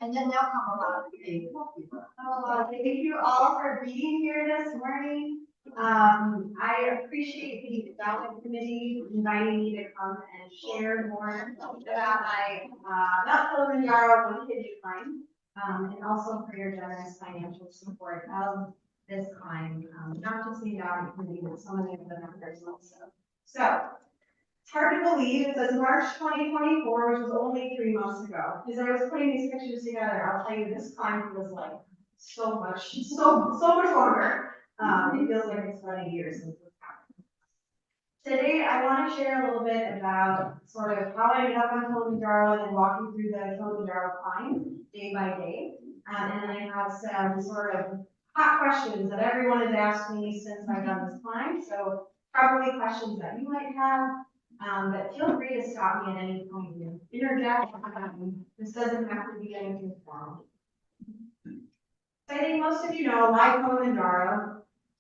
And then they'll come along. Oh, thank you all for being here this morning. I appreciate the development committee inviting me to come and share more about my Mount Kilimanjaro one kidney climb, and also for your generous financial support of this climb, not just the endowment committee, but some of the other members also. So it's hard to believe it says March 2024, which was only 3 months ago. As I was putting these pictures together, I'll tell you this climb feels like so much longer. It feels like it's been a year since this happened. Today, I want to share a little bit about sort of how I ended up on Kilimanjaro and then walk you through the Kilimanjaro climb day by day. And then I have some sort of hot questions that everyone has asked me since I've done this climb. So probably questions that you might have. But feel free to stop me at any point and interject. This doesn't have to be anything formal. So I think most of you know why Kilimanjaro.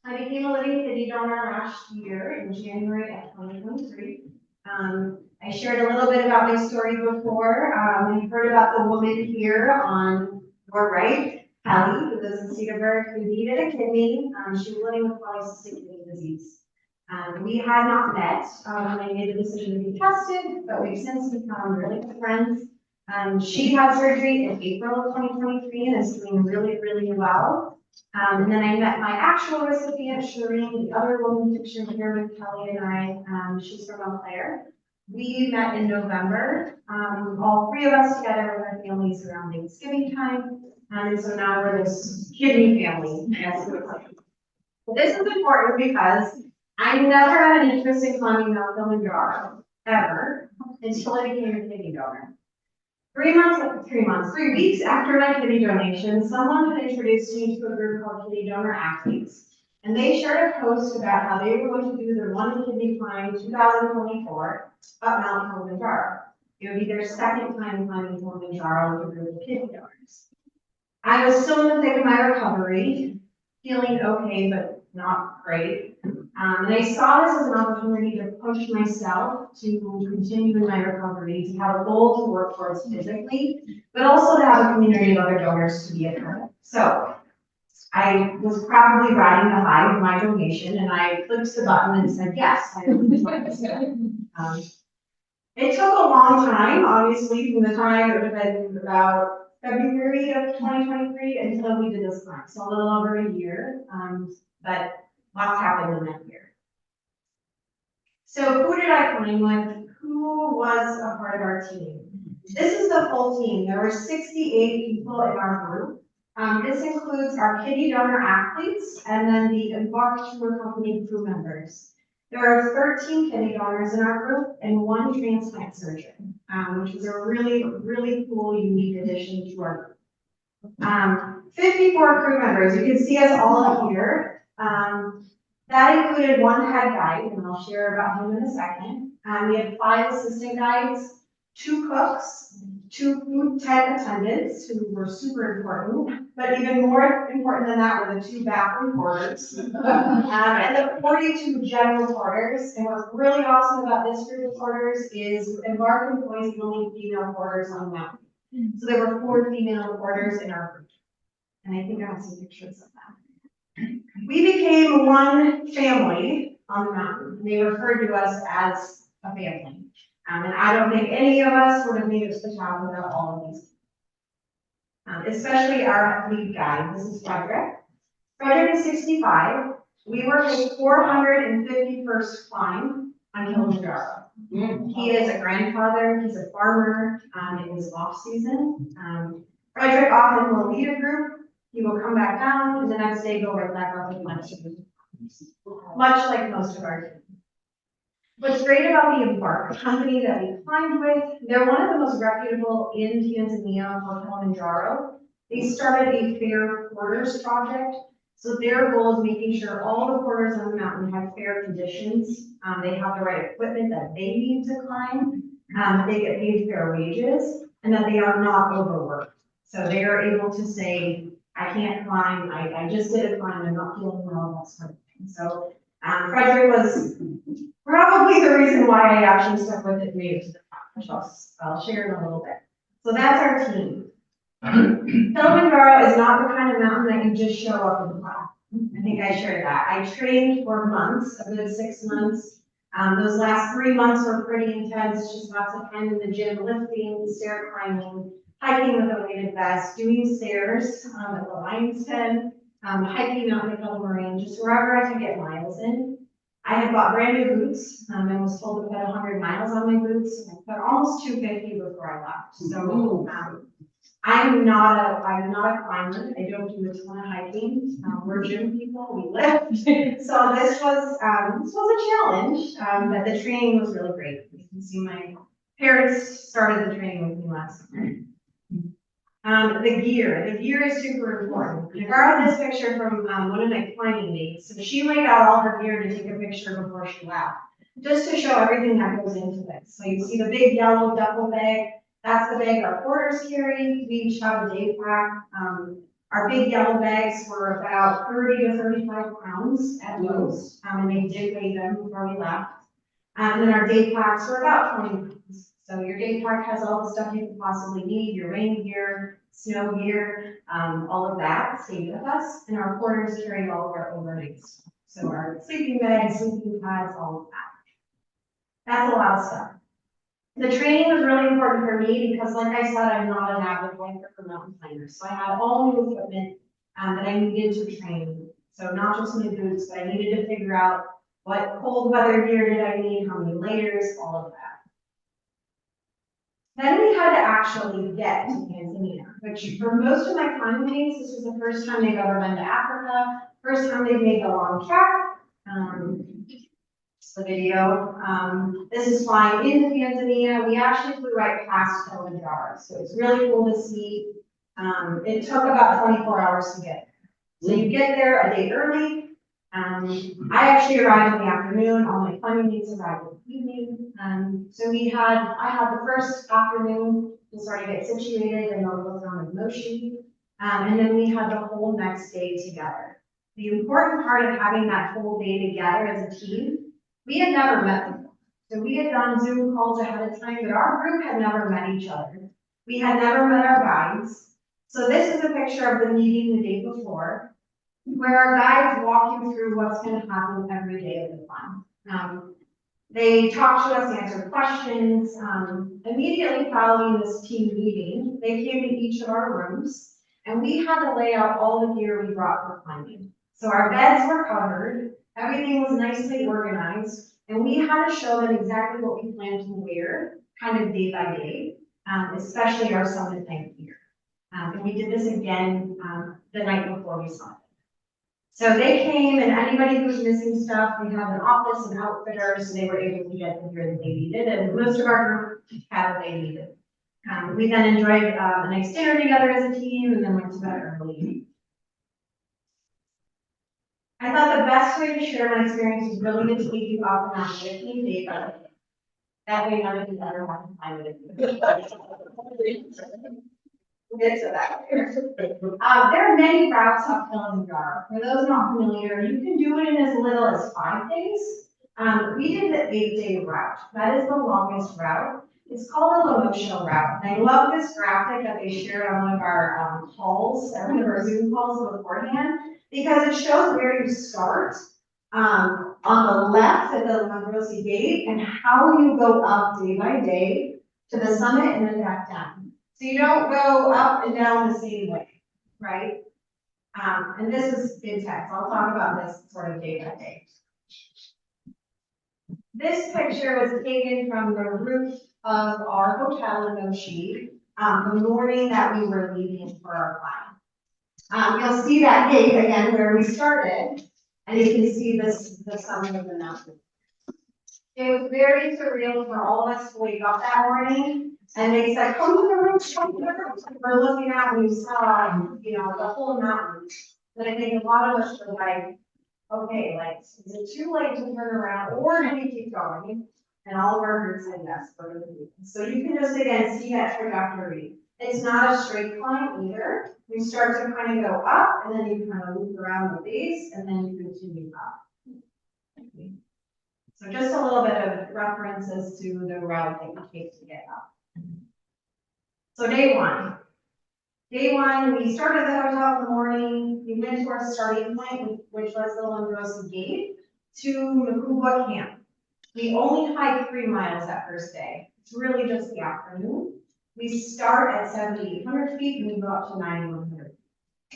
I became a living kidney donor last year in January of 2023. I shared a little bit about my story before. You've heard about the woman here on your right, Kelly, who lives in Cedarburg, who needed a kidney. She was living with polycystic kidney disease. We had not met when I made the decision to be tested, but we've since become really good friends. She had surgery in April of 2023 and is doing really, really well. And then I met my actual recipient, Shireen, the other woman pictured here with Kelly and I. She's from Eau Claire. We met in November, all three of us together with our families around Thanksgiving time. And so now we're this kidney family, as we would say. This is important because I never had an interest in climbing Mount Kilimanjaro, ever, until I became a kidney donor. 3 weeks after my kidney donation, someone had introduced me to a group called Kidney Donor Athletes. And they shared a post about how they were going to do their one kidney climb 2024 up Mount Kilimanjaro. It would be their second time climbing Kilimanjaro with a group of kidney donors. I was still in the thick of my recovery, feeling okay, but not great. And I saw this as an opportunity to push myself to continue in my recovery, to have a goal to work towards physically, but also to have a community of other donors to be a part of. So I was probably riding the high of my donation, and I clicked the button and said, yes, I would join this. It took a long time, obviously, from the time it would have been about February of 2023 until we did this climb. So a little over a year, but lots happened in that year. So who did I climb with? Who was a part of our team? This is the full team. There were 68 people in our group. This includes our kidney donor athletes and then the embarked tour company crew members. There are 13 kidney donors in our group and 1 transplant surgeon, which is a really, really cool, unique addition to our group. 54 crew members. You can see us all up here. That included 1 head guide, and I'll share about him in a second. We had 5 assistant guides, 2 cooks, 2 food tent attendants who were super important, but even more important than that were the 2 bathroom porters, and the 42 general porters. And what's really awesome about this group of porters is embarked employees the only female porters on the mountain. So there were 4 female porters in our group, and I think I have some pictures of that. We became one family on the mountain. They referred to us as a family. And I don't think any of us would have made it to the top without all of these. Especially our lead guide. This is Frederick. Frederick is 65. We were his 451st climb on Kilimanjaro. He is a grandfather. He's a farmer in his off season. Frederick often will lead a group. He will come back down, and the next day go right back up and lunch. Much like most of our team. What's great about the Embark, the company that we climbed with, they're one of the most reputable in Tanzania for Kilimanjaro. They started a fair porters project. So their goal is making sure all the porters on the mountain have fair conditions. They have the right equipment that they need to climb, that they get paid fair wages, and that they are not overworked. So they are able to say, I can't climb, I just did a climb, I'm not feeling well, that sort of thing. So Frederick was probably the reason why I actually stuck with it, made it to the top, which I'll share in a little bit. So that's our team. Kilimanjaro is not the kind of mountain that you just show up and climb. I think I shared that. I trained for months, a good 6 months. Those last 3 months were pretty intense, just lots of time in the gym, lifting, stair climbing, hiking with a weighted vest, doing stairs at the Lion's Den, hiking out Nickel Marine, just wherever I could get miles in. I had bought brand new boots and was told to put 100 miles on my boots, and I put almost 250 before I left. So I'm not a climber. I don't do a ton of hiking. We're gym people. We lift. So this was a challenge, but the training was really great. You can see my parents started the training with me last summer. The gear is super important. I borrowed this picture from one of my climbing mates. So she laid out all her gear to take a picture before she left, just to show everything that goes into this. So you see the big yellow duffel bag. That's the bag our porters carry. We each have a day pack. Our big yellow bags were about 30 to 35 pounds at most, and they did weigh them before we left. And then our day packs were about 20 pounds. So your day pack has all the stuff you could possibly need, your rain gear, snow gear, all of that stayed with us. And our porters carried all of our overnight stuff. So our sleeping bags, sleeping pads, all of that. That's a lot of stuff. The training was really important for me because, like I said, I'm not an avid hiker for mountain climbers. So I had all new equipment that I needed to train. So not just my boots, but I needed to figure out what cold weather gear did I need, how many layers, all of that. Then we had to actually get to Tanzania, which for most of my climbing mates, this was the first time they've ever been to Africa, first time they've made the long trek. It's the video. This is flying into Tanzania. We actually flew right past Kilimanjaro, so it's really cool to see. It took about 24 hours to get there. So you get there a day early. I actually arrived in the afternoon. All my climbing mates arrived in the evening. So I had the first afternoon to sort of get situated and all goes on in motion. And then we had the whole next day together. The important part of having that whole day together as a team, we had never met before. So we had done Zoom calls ahead of time, but our group had never met each other. We had never met our guides. So this is a picture of the meeting the day before, where our guides walk you through what's going to happen every day of the climb. They talk to us, answer questions. Immediately following this team meeting, they came to each of our rooms, and we had to lay out all the gear we brought for climbing. So our beds were covered, everything was nicely organized, and we had to show them exactly what we planned to wear, kind of day by day, especially our summit night gear. And we did this again the night before we saw it. So they came, and anybody who was missing stuff, we had an office and outfitter, so they were able to get the gear that they needed, and most of our group had what they needed. We then enjoyed a nice dinner together as a team, and then went to bed early. I thought the best way to share my experience was really to take you off and on with me day by day. That way none of you ever have to find it. We'll get to that later. There are many routes up Kilimanjaro. For those not familiar, you can do it in as little as 5 days. We did the 8-day route. That is the longest route. It's called the Lomosho route. And I love this graphic that they shared on one of our calls, one of our Zoom calls beforehand, because it shows where you start on the left at the Lomosho gate and how you go up day by day to the summit and then back down. So you don't go up and down the same way, right? And this is intense. I'll talk about this sort of day by day. This picture was taken from the roof of our hotel in Moshi, the morning that we were leaving for our climb. You'll see that gate again where we started, and you can see the summit of the mountain. It was very surreal for all of us to wake up that morning, and they said, "Come to the roof, come to the roof." We're looking out and we saw, the whole mountain. But I think a lot of us were like, okay, like, is it too late to turn around, or do we keep going? And all of our groups said yes, for the So you can just, again, see that trajectory. It's not a straight climb either. We start to kind of go up, and then you kind of loop around the base, and then you continue up. So just a little bit of references to the route that we take to get up. So day one. Day one, we started at the hotel in the morning. We went to our starting point, which was the Londrosa Gate, to Nakubwa Camp. We only hiked 3 miles that first day. It's really just the afternoon. We start at 7,800 feet and we go up to 9,100.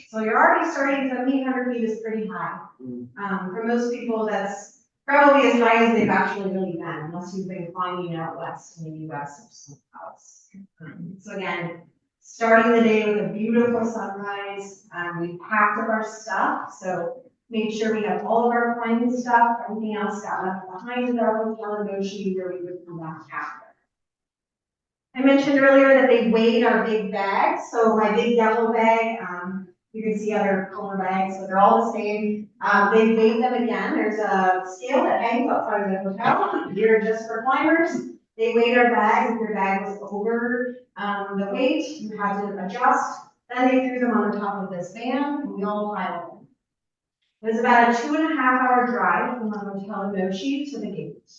So you're already starting at 7,800 feet is pretty high. For most people, that's probably as high as they've actually really been, unless you've been climbing out west in the US or something else. So again, starting the day with a beautiful sunrise. We packed up our stuff, so made sure we have all of our climbing stuff. Everything else got left behind at our hotel in Oshi, where we would come back after. I mentioned earlier that they weighed our big bags. So my big yellow bag, you can see other color bags, but they're all the same. They weighed them again. There's a scale that hangs outside of the hotel here just for climbers. They weighed our bags. If your bag was over the weight, you had to adjust. Then they threw them on the top of this van, and we all piled them. It was about a 2.5-hour drive from our hotel in Mochi to the gate.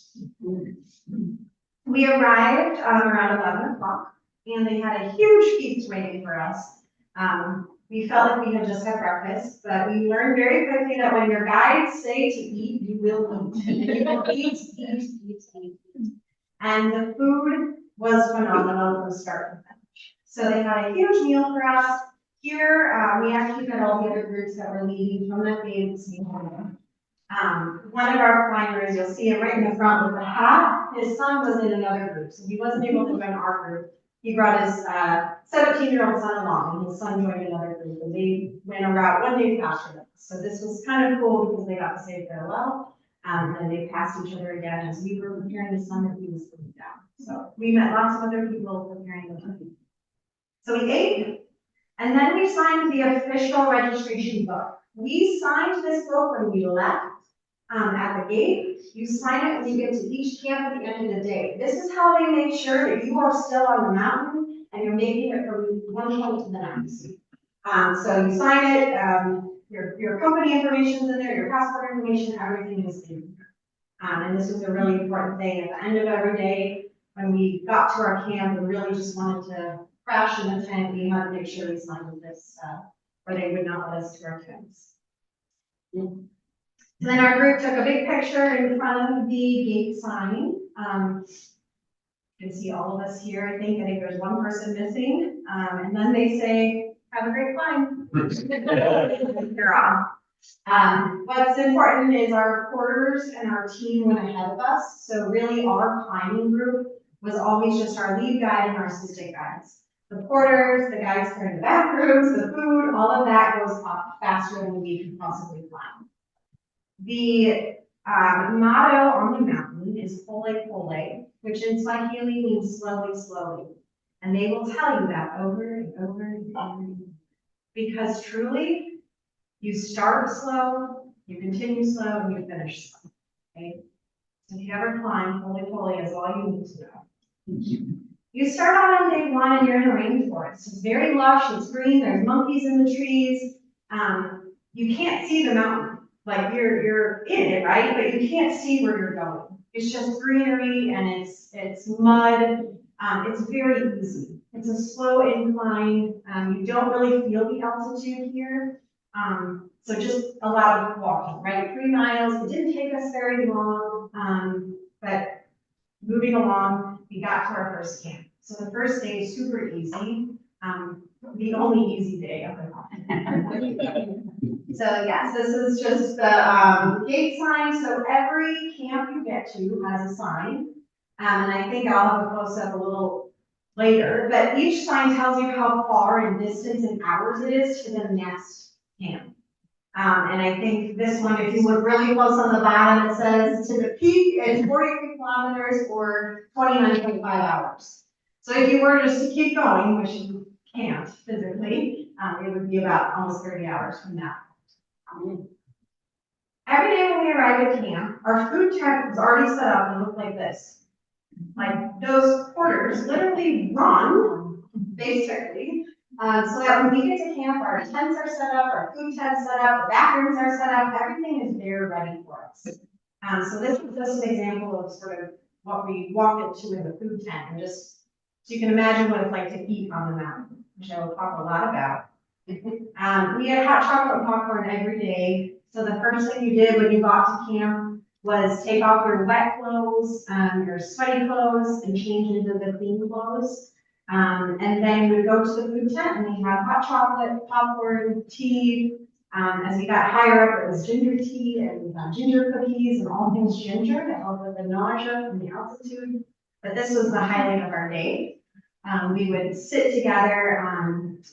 We arrived around 11 o'clock, and they had a huge feast waiting for us. We felt like we had just had breakfast, but we learned very quickly that when your guides say to eat, you will eat. And you will eat. And the food was phenomenal from start to finish. So they had a huge meal for us. Here, we actually had all the other groups that were leaving from that day at the same time. One of our climbers, you'll see it right in the front with the hat, his son was in another group, so he wasn't able to join our group. He brought his 17-year-old son along, and his son joined another group, and they went a route 1 day faster than us. So this was kind of cool because they got to say farewell, and they passed each other again as we were preparing the son that he was coming down. So we met lots of other people preparing the son. So we ate, and then we signed the official registration book. We signed this book when we left. At the gate, you sign it when you get to each camp at the end of the day. This is how they make sure that you are still on the mountain and you're making it from one point to the next. So you sign it, your company information is in there, your passport information, everything is in there. And this was a really important thing. At the end of every day, when we got to our camp, we really just wanted to crash in the tent. We had to make sure we signed this, or they would not let us to our tents. So then our group took a big picture in front of the gate sign. You can see all of us here, I think there's one person missing. And then they say, have a great climb. You're off. What's important is our porters and our team went ahead of us. So really our climbing group was always just our lead guide and our assistant guides. The porters, the guides clearing the bathrooms, the food, all of that goes up faster than we can possibly climb. The motto on the mountain is Pole Pole, which in Swahili means slowly, slowly. And they will tell you that over and over and over again. Because truly, you start slow, you continue slow, and you finish slow. Okay? So if you ever climb, Pole Pole is all you need to know. You start out on day one and you're in a rainforest. It's very lush, it's green, there's monkeys in the trees. You can't see the mountain. Like you're in it, right? But you can't see where you're going. It's just greenery and it's mud. It's very easy. It's a slow incline. You don't really feel the altitude here. So just a lot of walking, right? 3 miles. It didn't take us very long, but moving along, we got to our first camp. So the first day is super easy. The only easy day of the month. So yes, this is just the gate sign. So every camp you get to has a sign. And I think I'll have a close up a little later, but each sign tells you how far in distance and hours it is to the next camp. And I think this one, if you look really close on the bottom, it says to the peak is 43 kilometers or 29.5 hours. So if you were just to keep going, which you can't physically, it would be about almost 30 hours from that. Every day when we arrive at camp, our food tent was already set up and looked like this. Like those porters literally run, basically, so that when we get to camp, our tents are set up, our food tent's set up, the bathrooms are set up, everything is there ready for us. So this is just an example of sort of what we walk into in the food tent, and just so you can imagine what it's like to eat on the mountain, which I will talk a lot about. We had hot chocolate and popcorn every day. So the first thing you did when you got to camp was take off your wet clothes, your sweaty clothes, and change into the clean clothes. And then you would go to the food tent and we had hot chocolate, popcorn, tea. As we got higher up, it was ginger tea and ginger cookies and all things ginger to help with the nausea from the altitude. But this was the highlight of our day. We would sit together,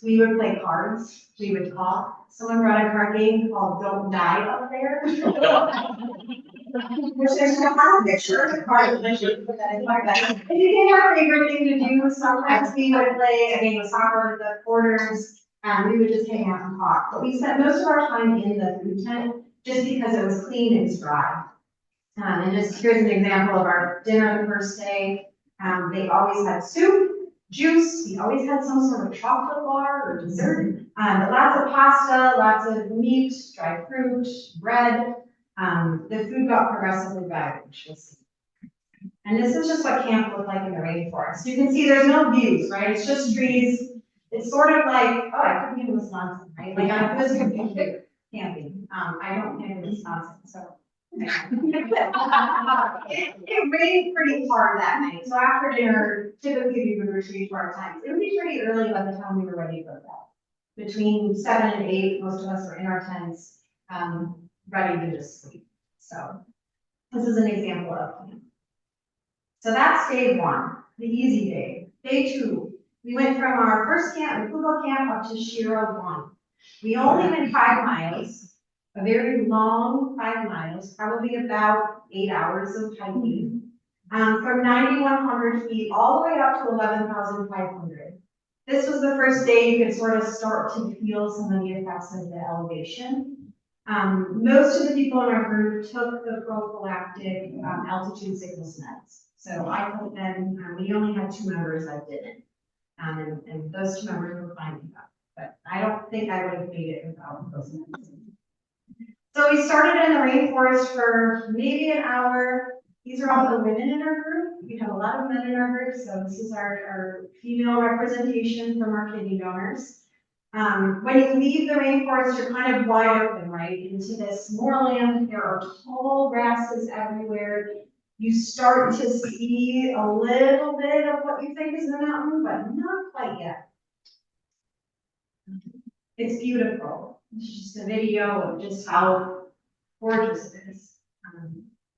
we would play cards, we would talk. Someone brought a card game called Don't Die Up There. Which there's no kind of picture, it's part of the picture, but that is part of that. It became our favorite thing to do. Sometimes we would play a game of soccer with the quarters, we would just hang out and talk. But we spent most of our time in the food tent just because it was clean and dry. And just here's an example of our dinner the first day. They always had soup, juice, we always had some sort of chocolate bar or dessert. Lots of pasta, lots of meat, dried fruit, bread. The food got progressively better, which you'll see. And this is just what camp looked like in the rainforest. You can see there's no views, right? It's just trees. It's sort of like, oh, I couldn't in Wisconsin, right? Like this could be camping. I don't live in Wisconsin, so. It rained pretty hard that night. So after dinner, typically we would retreat to our tents. It would be pretty early by the time we were ready for bed. Between 7 and 8, most of us were in our tents, ready to just sleep. So this is an example of camp. So that's day 1, the easy day. Day 2, we went from our first camp, the Kubo camp, up to Shiro 1. We only went 5 miles. A very long 5 miles, probably about 8 hours of hiking, from 9,100 feet all the way up to 11,500. This was the first day you could sort of start to feel some of the effects of the elevation. Most of the people in our group took the prophylactic altitude sickness meds. So I took them, we only had 2 members that didn't. And those 2 members were fine with that. But I don't think I would have made it without those medicines. So we started in the rainforest for maybe an hour. These are all the women in our group. We have a lot of men in our group, so this is our female representation from our kidney donors. When you leave the rainforest, you're kind of wide open, right, into this moorland. There are tall grasses everywhere. You start to see a little bit of what you think is the mountain, but not quite yet. It's beautiful. It's just a video of just how gorgeous it is.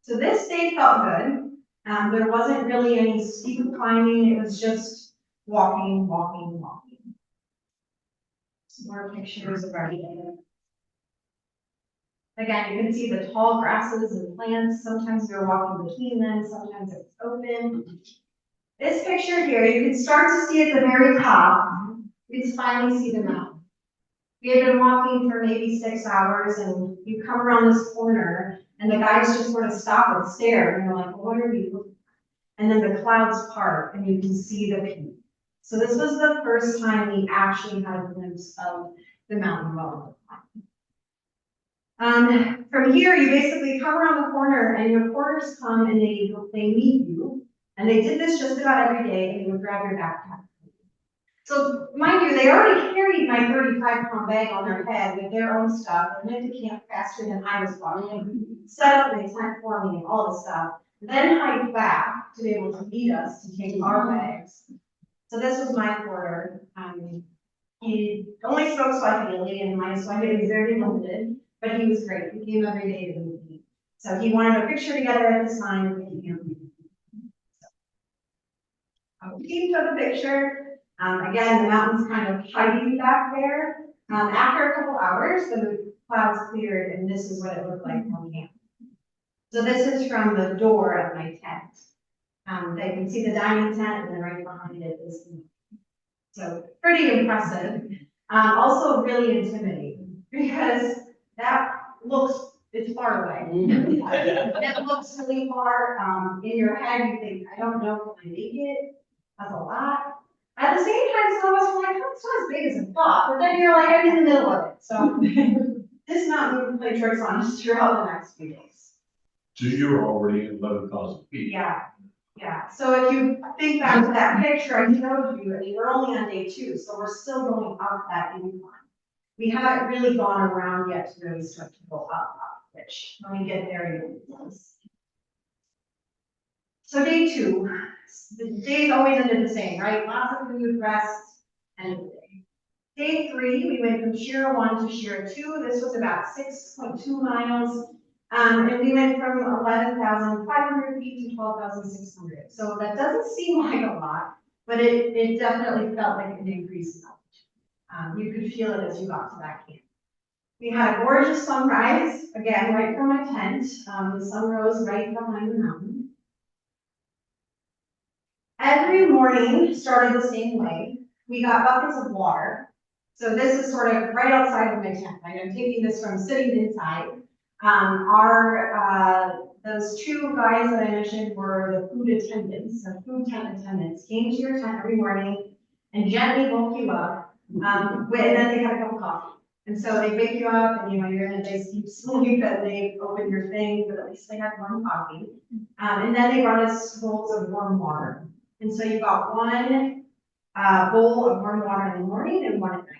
So this day felt good. There wasn't really any steep climbing. It was just walking, walking, walking. Some more pictures of our day. Again, you can see the tall grasses and plants. Sometimes we were walking between them, sometimes it's open. This picture here, you can start to see at the very top, you can finally see the mountain. We had been walking for maybe 6 hours, and you come around this corner, and the guys just sort of stop and stare, and you're like, what are we looking at? And then the clouds part, and you can see the peak. So this was the first time we actually had a glimpse of the mountain well. From here, you basically come around the corner, and your porters come and they meet you, and they did this just about every day, and they would grab your backpack. So mind you, they already carried my 35-pound bag on their head with their own stuff and went to camp faster than I was walking, set up the tent for me and all this stuff, then hiked back to be able to meet us to take our bags. So this was my porter. He only spoke Swahili, and my Swahili is very limited, but he was great. He came every day to meet me. So he wanted a picture together at the sign with him. So he took a picture. Again, the mountain's kind of hiding back there. After a couple hours, the clouds cleared, and this is what it looked like from camp. So this is from the door of my tent. They can see the dining tent, and then right behind it is the. So pretty impressive. Also really intimidating, because that looks, it's far away. It looks really far. In your head, you think, I don't know if I make it. That's a lot. At the same time, some of us were like, oh, it's not as big as I thought. But then you're like, I'm in the middle of it. So this mountain played tricks on us throughout the next few days. So you're already at 11,000 feet. Yeah, yeah. So if you think back to that picture I showed you, I mean, we're only on day 2, so we're still going up that incline. We haven't really gone around yet to really start to go up, which when we get there, you'll see. So day 2, the days always ended the same, right? Lots of food, rest, end of the day. Day 3, we went from Shira 1 to Shira 2. This was about 6.2 miles. And we went from 11,500 feet to 12,600. So that doesn't seem like a lot, but it definitely felt like an increase in altitude. You could feel it as you got to that camp. We had a gorgeous sunrise, again, right from my tent. The sun rose right behind the mountain. Every morning started the same way. We got buckets of water. So this is sort of right outside of my tent. I'm taking this from sitting inside. Those 2 guys that I mentioned were the food attendants, the food tent attendants, came to your tent every morning and gently woke you up. And then they had a cup of coffee. And so they wake you up and you're in a nice deep sleep and they open your thing, but at least they had warm coffee. And then they brought us bowls of warm water. And so you got one bowl of warm water in the morning and one at night.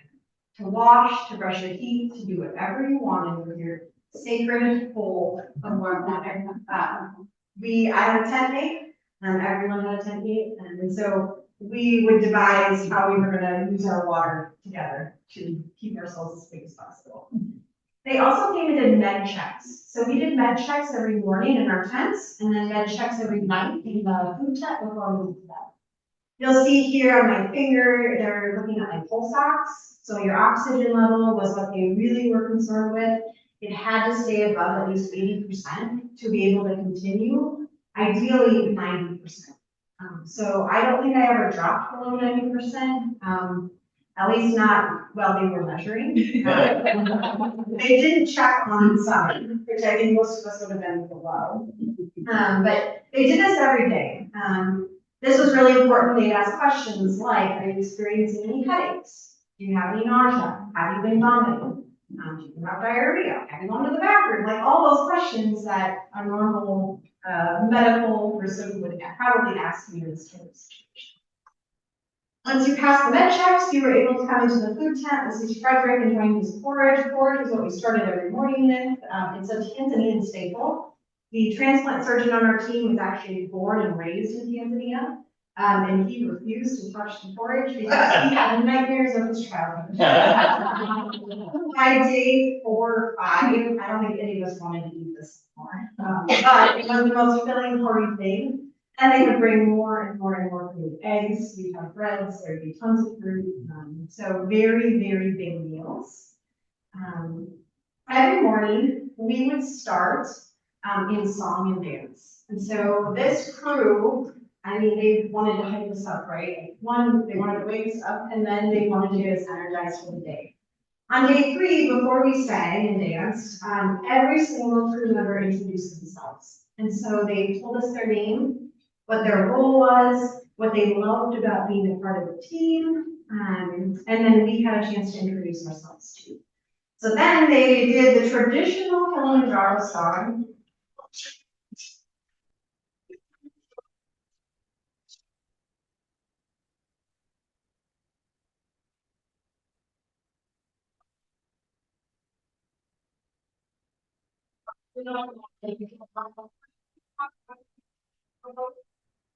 To wash, to brush your teeth, to do whatever you wanted with your sacred bowl of warm water. I had a tent mate, everyone had a tent mate, and so we would devise how we were gonna use our water together to keep ourselves as big as possible. They also came and did med checks. So we did med checks every morning in our tents, and then med checks every night in the food tent before we went to bed. You'll see here on my finger, they're looking at my pulse ox. So your oxygen level was what they really were concerned with. It had to stay above at least 80% to be able to continue, ideally 90%. So I don't think I ever dropped below 90%, at least not while they were measuring. They didn't check on some, which I think most of us would have been below. But they did this every day. This was really important. They'd ask questions like, are you experiencing any headaches? Do you have any nausea? Have you been vomiting? Do you have diarrhea? Have you gone to the bathroom? Like all those questions that a normal medical person would probably ask you in this kind of situation. Once you passed the med checks, you were able to come into the food tent. This is Frederick enjoying his porridge. Porridge is what we started every morning with. It's a Tanzanian staple. The transplant surgeon on our team was actually born and raised in Tanzania, and he refused to touch the porridge because he had nightmares of his childhood. By day 4 or 5, I don't think any of us wanted to eat this anymore, but it was the most filling, hearty thing. And they would bring more and more and more food. Eggs, we'd have breads, there'd be tons of fruit. So very, very big meals. Every morning, we would start in song and dance. And so this crew, I mean, they wanted to hype us up, right? One, they wanted to wake us up, and then they wanted to get us energized for the day. On day 3, before we sang and danced, every single crew member introduced themselves. And so they told us their name, what their role was, what they loved about being a part of the team, and then we had a chance to introduce ourselves too. So then they did the traditional Kilimanjaro song.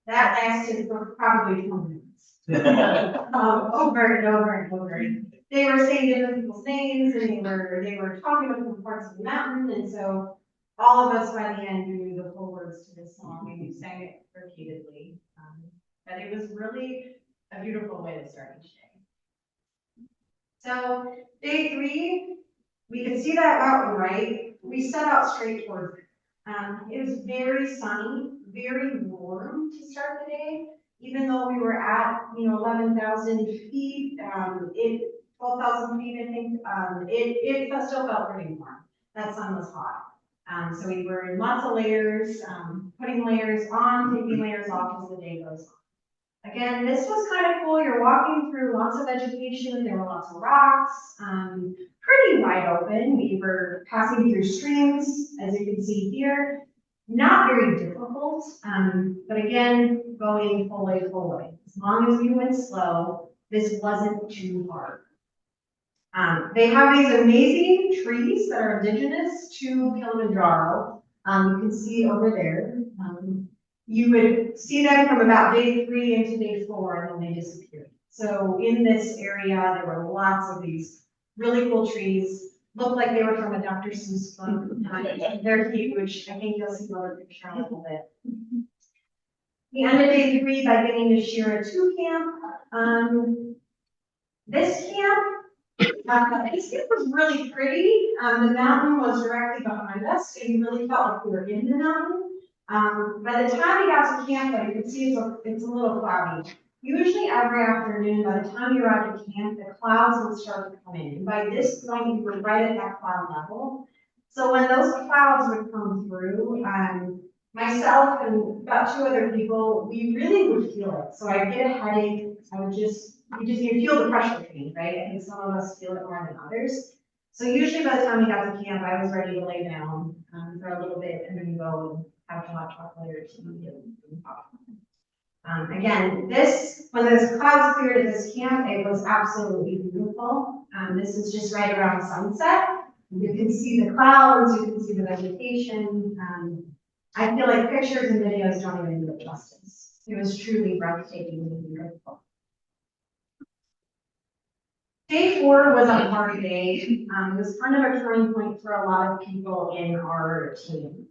That lasted for probably 20 minutes. Over and over and over. They were saying different people's names, and they were talking about different parts of the mountain, and so all of us by the end knew the full words to this song, and we sang it repeatedly. But it was really a beautiful way to start each day. So day 3, we could see that mountain, right? We set out straight towards it. It was very sunny, very warm to start the day, even though we were at 11,000 feet, 12,000 feet, I think. It still felt pretty warm. That sun was hot. So we were in lots of layers, putting layers on, taking layers off as the day goes on. Again, this was kind of cool. You're walking through lots of vegetation. There were lots of rocks, pretty wide open. We were passing through streams, as you can see here. not very difficult, but again, going full way. As long as you went slow, this wasn't too hard. They have these amazing trees that are indigenous to Kilimanjaro. You can see over there. You would see them from about day 3 into day 4, and then they disappeared. So in this area, there were lots of these really cool trees. Looked like they were from a Dr. Seuss book. They're huge. I think you'll see another picture in a little bit. We ended day 3 by getting to Shira 2 camp. This camp was really pretty. The mountain was directly behind us, so you really felt like we were in the mountain. By the time we got to camp, though, you can see it's a little cloudy. Usually every afternoon, by the time you arrived at camp, the clouds would start to come in. And by this point, we were right at that cloud level. So when those clouds would come through, myself and about 2 other people, we really would feel it. So I'd get a headache. You feel the pressure change, right? I think some of us feel it more than others. So usually by the time we got to camp, I was ready to lay down for a little bit and then go and have some hot chocolate or tea and popcorn. Again, when those clouds cleared at this camp, it was absolutely beautiful. This is just right around sunset. You can see the clouds, you can see the vegetation. I feel like pictures and videos don't even do it justice. It was truly breathtaking and beautiful. Day 4 was a hard day. It was kind of a turning point for a lot of people in our team.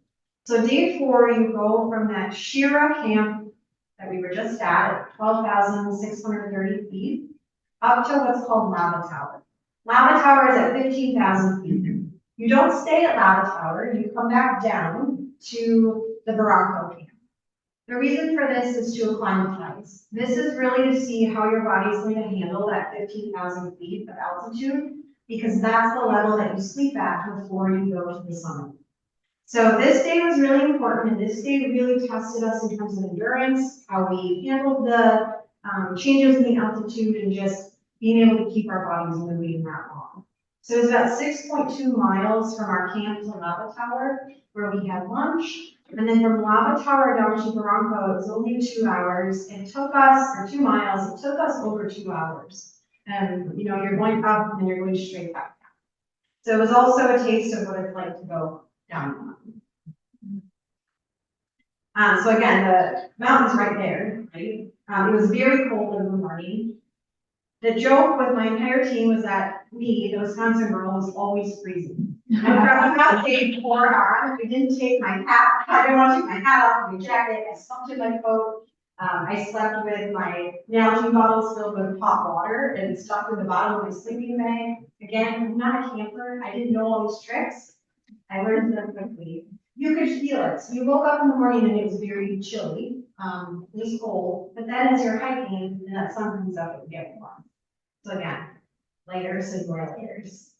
So day 4, you go from that Shira camp that we were just at 12,630 feet, up to what's called Lava Tower. Lava Tower is at 15,000 feet. You don't stay at Lava Tower, you come back down to the Barranco camp. The reason for this is to acclimatize. This is really to see how your body is going to handle that 15,000 feet of altitude, because that's the level that you sleep at before you go to the summit. So this day was really important, and this day really tested us in terms of endurance, how we handled the changes in the altitude, and just being able to keep our bodies moving that long. So it was about 6.2 miles from our camp to Lava Tower, where we had lunch. And then from Lava Tower down to Barranco, it was only 2 hours. It took us, or 2 miles, it took us over 2 hours. And you're going up and then you're going straight back down. So it was also a taste of what it's like to go down the mountain. So again, the mountain's right there, right? It was very cold in the morning. The joke with my entire team was that me, the Wisconsin girl, was always freezing. And from about day 4 on, I didn't take my hat. I didn't want to take my hat off, my jacket. I slept in my coat. I slept with my Nalgene bottles filled with hot water and stuffed in the bottom of my sleeping bag. Again, I'm not a camper. I didn't know all these tricks. I learned them quickly. You could feel it. So you woke up in the morning and it was very chilly. It was cold. But then as you're hiking and that sun comes up, it would get warm. So again, layers and more layers.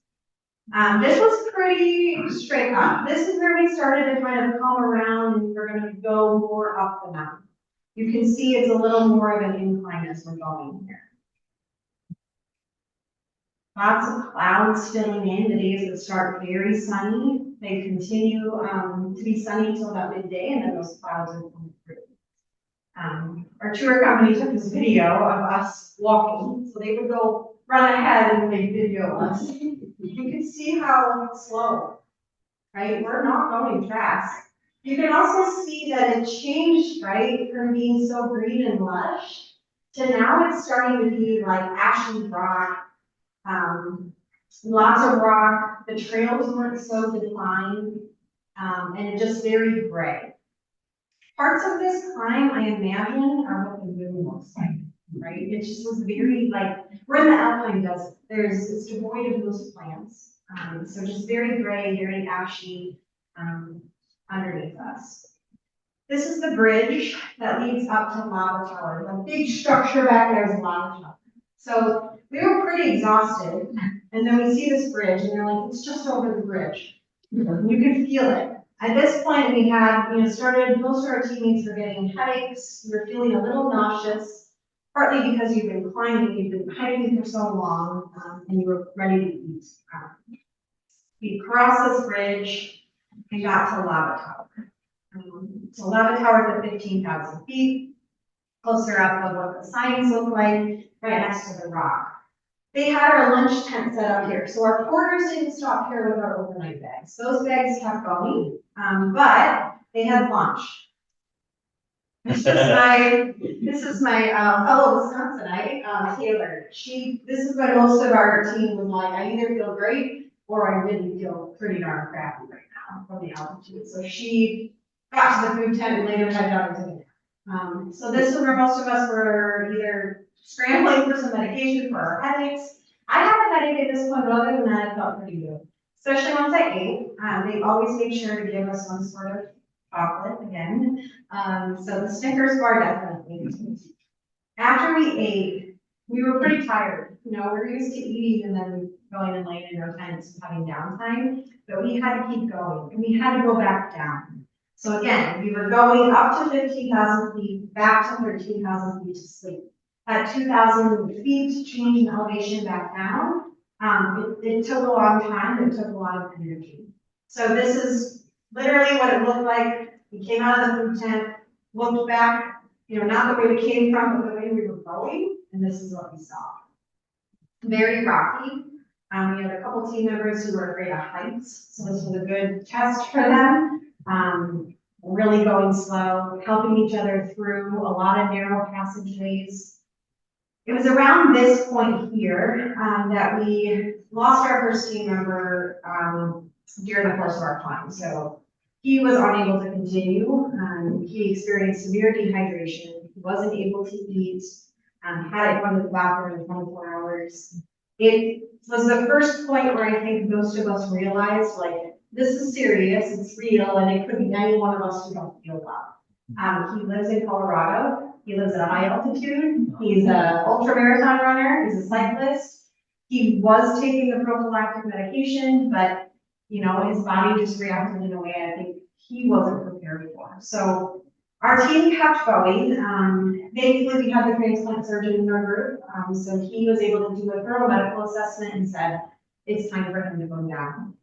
This was pretty straight up. This is where we started to kind of come around, and we're going to go more up the mountain. You can see it's a little more of an incline as we're going here. Lots of clouds filling in. The days that start very sunny. They continue to be sunny until about midday, and then those clouds will come through. Our tour company took this video of us walking, so they would go run ahead and make video of us. You can see how slow, right? We're not going fast. You can also see that it changed, right, from being so green and lush to now it's starting to be like ashy rock, lots of rock. The trails weren't so defined, and just very gray. Parts of this climb, I imagine, are what the moon looks like, right? It just was very we're in the Alpine desert. It's devoid of most plants. So just very gray, very ashy underneath us. This is the bridge that leads up to Lava Tower. The big structure back there is Lava Tower. So we were pretty exhausted, and then we see this bridge, and they're like, it's just over the bridge. You can feel it. At this point, we had, most of our teammates were getting headaches. We were feeling a little nauseous, partly because you've been climbing, you've been hiking for so long, and you were ready to eat. We crossed this bridge and got to Lava Tower. So 11 towers at 15,000 feet, closer up of what the signs look like, right next to the rock. They had our lunch tent set up here, so our porters didn't stop here with our overnight bags. Those bags kept going, but they had lunch. This is my fellow Wisconsinite, Taylor. This is what most of our team was like. I either feel great or I really feel pretty darn crappy right now from the altitude. So she got to the food tent and later headed out into the nap. So this is where most of us were either scrambling for some medication for our headaches. I have a headache at this point, but other than that, I felt pretty good. Especially once I ate. They always make sure to give us some sort of chocolate again. So the Snickers bar definitely. After we ate, we were pretty tired. You know, we're used to eating and then going and laying in our tents and having downtime, but we had to keep going and we had to go back down. So again, we were going up to 15,000 feet, back to 13,000 feet to sleep. At 2,000 feet, changing elevation back down, it took a long time, it took a lot of energy. So this is literally what it looked like. We came out of the food tent, looked back, you know, not the way we came from, but the way we were going, and this is what we saw. Very rocky. We had a couple team members who were afraid of heights, so this was a good test for them. Really going slow, helping each other through a lot of narrow passageways. It was around this point here that we lost our first team member during the course of our climb. So he was unable to continue. He experienced severe dehydration. He wasn't able to eat. Hadn't gone to the bathroom in 24 hours. It was the first point where I think most of us realized, like, this is serious, it's real, and it could be any one of us who don't feel well. He lives in Colorado. He lives at a high altitude. He's an ultramarathon runner. He's a cyclist. He was taking the prophylactic medication, but you know, his body just reacted in a way I think he wasn't prepared for. So our team kept going. Thankfully, we had the transplant surgeon in our group, so he was able to do a thorough medical assessment and said it's time for him to go down.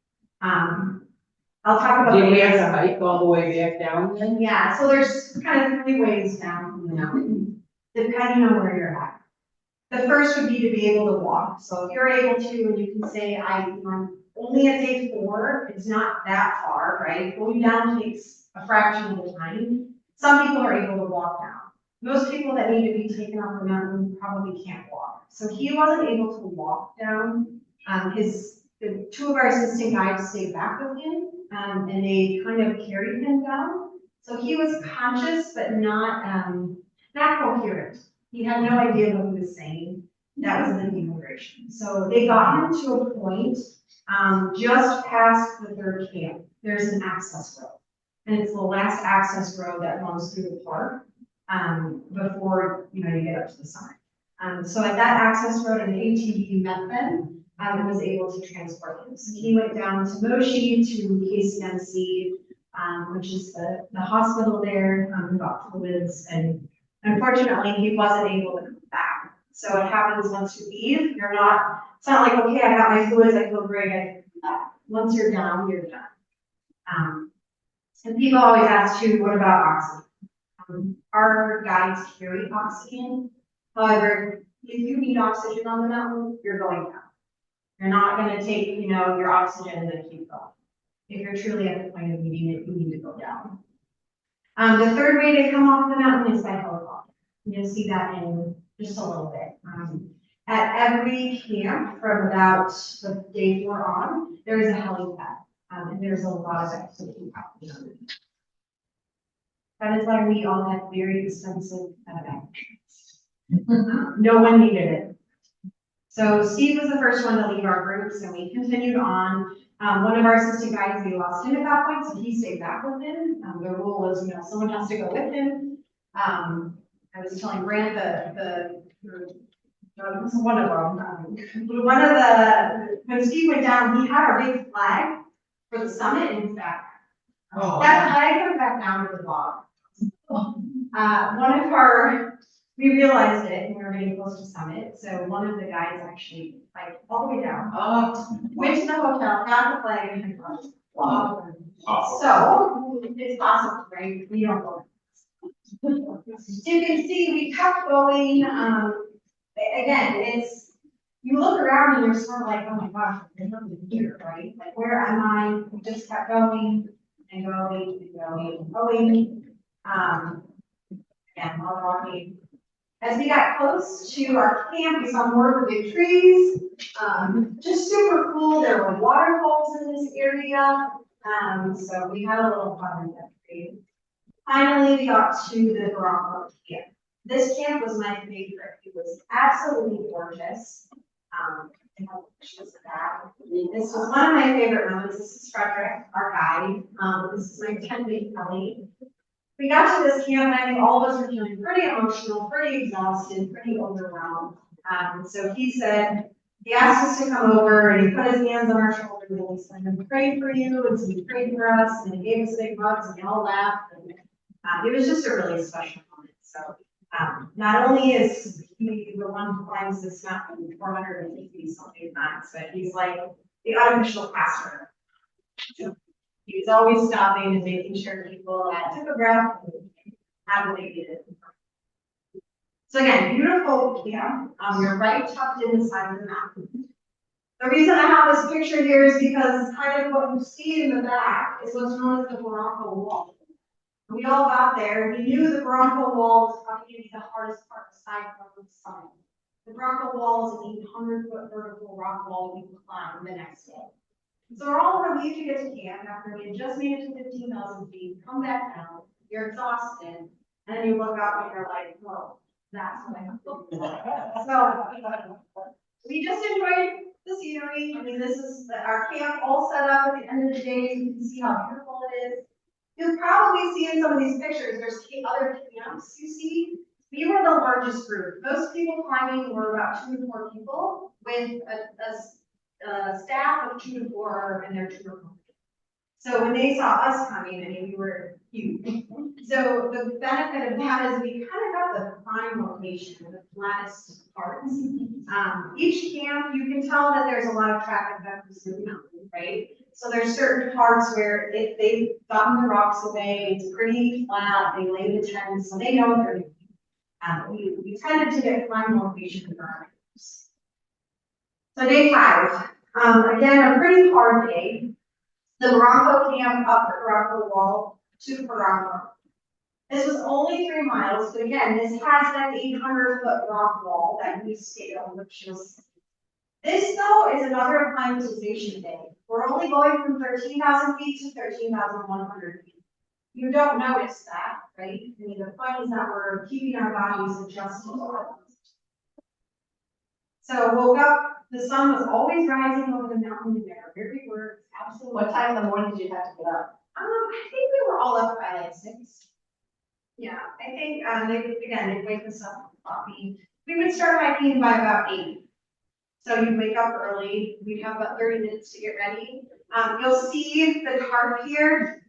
I'll talk about. Did we have to hike all the way back down then? Yeah, so there's kind of 3 ways down from the mountain, depending on where you're at. The first would be to be able to walk. So if you're able to, and you can say, I'm only at day 4, it's not that far, right? Going down takes a fraction of the time. Some people are able to walk down. Most people that need to be taken off the mountain probably can't walk. So he wasn't able to walk down. The 2 of our assistant guides stayed back with him, and they kind of carried him down. So he was conscious, but not coherent. He had no idea what he was saying. That was the dehydration. So they got him to a point just past the 3rd camp. There's an access road, and it's the last access road that runs through the park before you get up to the summit. So at that access road, an ATV met them. Was able to transport him. So he went down to Moshi to KCMC, which is the hospital there, got fluids, and unfortunately he wasn't able to come back. So what happens once you leave, it's not like, okay, I got my fluids, I feel great, I can come back. Once you're down, you're done. And people always ask too, what about oxygen? Our guides carry oxygen. However, if you need oxygen on the mountain, you're going down. You're not going to take, your oxygen and then keep going. If you're truly at the point of needing it, you need to go down. The 3rd way to come off the mountain is by helicopter. You'll see that in just a little bit. At every camp from about the day 4 on, there is a helipad, and there's a lot of activity happening. That is why we all had very expensive no one needed it. So Steve was the first one to leave our groups, and we continued on. One of our assistant guides, we lost him at that point, so he stayed back with him. The rule was, someone has to go with him. I was telling Grant when Steve went down, he had our big flag for the summit in his backpack. Oh. That flag went back down to the bottom. We realized it when we were getting close to summit, so one of the guys actually, all the way down, went to the hotel, got the flag, and So, it's possible, right? We don't know. So you can see, we kept going, again, it's, you look around and you're sort of like, oh my gosh, there's nothing here, right? Like, where am I? We just kept going and going and going and going. Again, while walking. As we got close to our camp, we saw more of the big trees. Just super cool. There were waterfalls in this area. So we had a little fun in that tree. Finally, we got to the Bronco camp. This camp was my favorite. It was absolutely gorgeous. And how pictures of that. This was one of my favorite moments. This is Frederick, our guide. This is my 10-week Kelly. We got to this camp, and I think all of us were feeling pretty emotional, pretty exhausted, pretty overwhelmed. So he said, he asked us to come over, and he put his hands on our shoulders, and he said, "I'm praying for you," and so he prayed for us, and he gave us big hugs, and we all laughed. And it was just a really special moment. So not only is he the one who climbs this mountain 450 something times, but he's like the unofficial pastor. So he was always stopping and making sure people took a breath and had what they needed. So again, beautiful camp. You're right tucked in the side of the mountain. The reason I have this picture here is because kind of what you see in the back is what's known as the Bronco Wall. We all got there. We knew the Bronco Wall was probably going to be the hardest part aside from the summit. The Bronco Wall is an 800-foot vertical rock wall we can climb the next day. So we're all relieved to get to camp after we had just made it to 15,000 feet, come back down, you're exhausted, and then you look up and you're like, whoa, that's what I have to do. So we just enjoyed the scenery. I mean, this is our camp all set up at the end of the day. You can see how beautiful it is. You'll probably see in some of these pictures, there's other camps you see. We were the largest group. Most people climbing were about 2 to 4 people with a staff of 2 to 4 and their tour company. So when they saw us coming, I mean, we were huge. So the benefit of that is we kind of got the prime location, the flattest parts. Each camp, you can tell that there's a lot of traffic that goes through the mountain, right? So there's certain parts where if they've gotten the rocks away, it's pretty flat, they lay the tents, so they know what they're doing. We tended to get prime location for our camps. So day 5, again, a pretty hard day. The Bronco camp up the Bronco Wall to Bronco. This was only 3 miles, but again, this has that 800-foot rock wall that we scaled, which is, this though is another acclimatization day. We're only going from 13,000 feet to 13,100 feet. You don't notice that, right? I mean, the point is that we're keeping our bodies adjusted to that. So woke up, the sun was always rising over the mountain there. Here we were, absolutely. What time in the morning did you have to get up? I think we were all up by like 6. Yeah, I think, they'd wake us up with coffee. We would start hiking by about 8. So you'd wake up early, we'd have about 30 minutes to get ready. You'll see the tarp here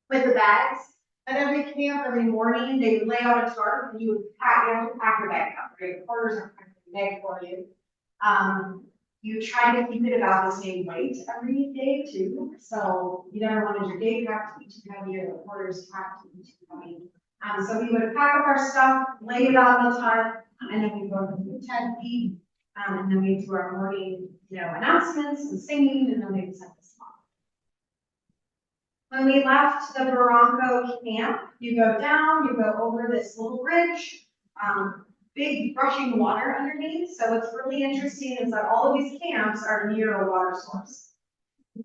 with the bags. At every camp, every morning, they would lay out a tarp and you have to pack your bag up, right? The porters are packing the bag for you. You try to keep it about the same weight every day too. So you never wanted your day pack to be too heavy or the porter's pack to be too heavy. So we would pack up our stuff, lay it on the tarp, and then we go to the tent, eat, and then we do our morning, announcements and singing, and then they would send us off. When we left the Bronco camp, you go down, you go over this little bridge, big rushing water underneath. So what's really interesting is that all of these camps are near a water source.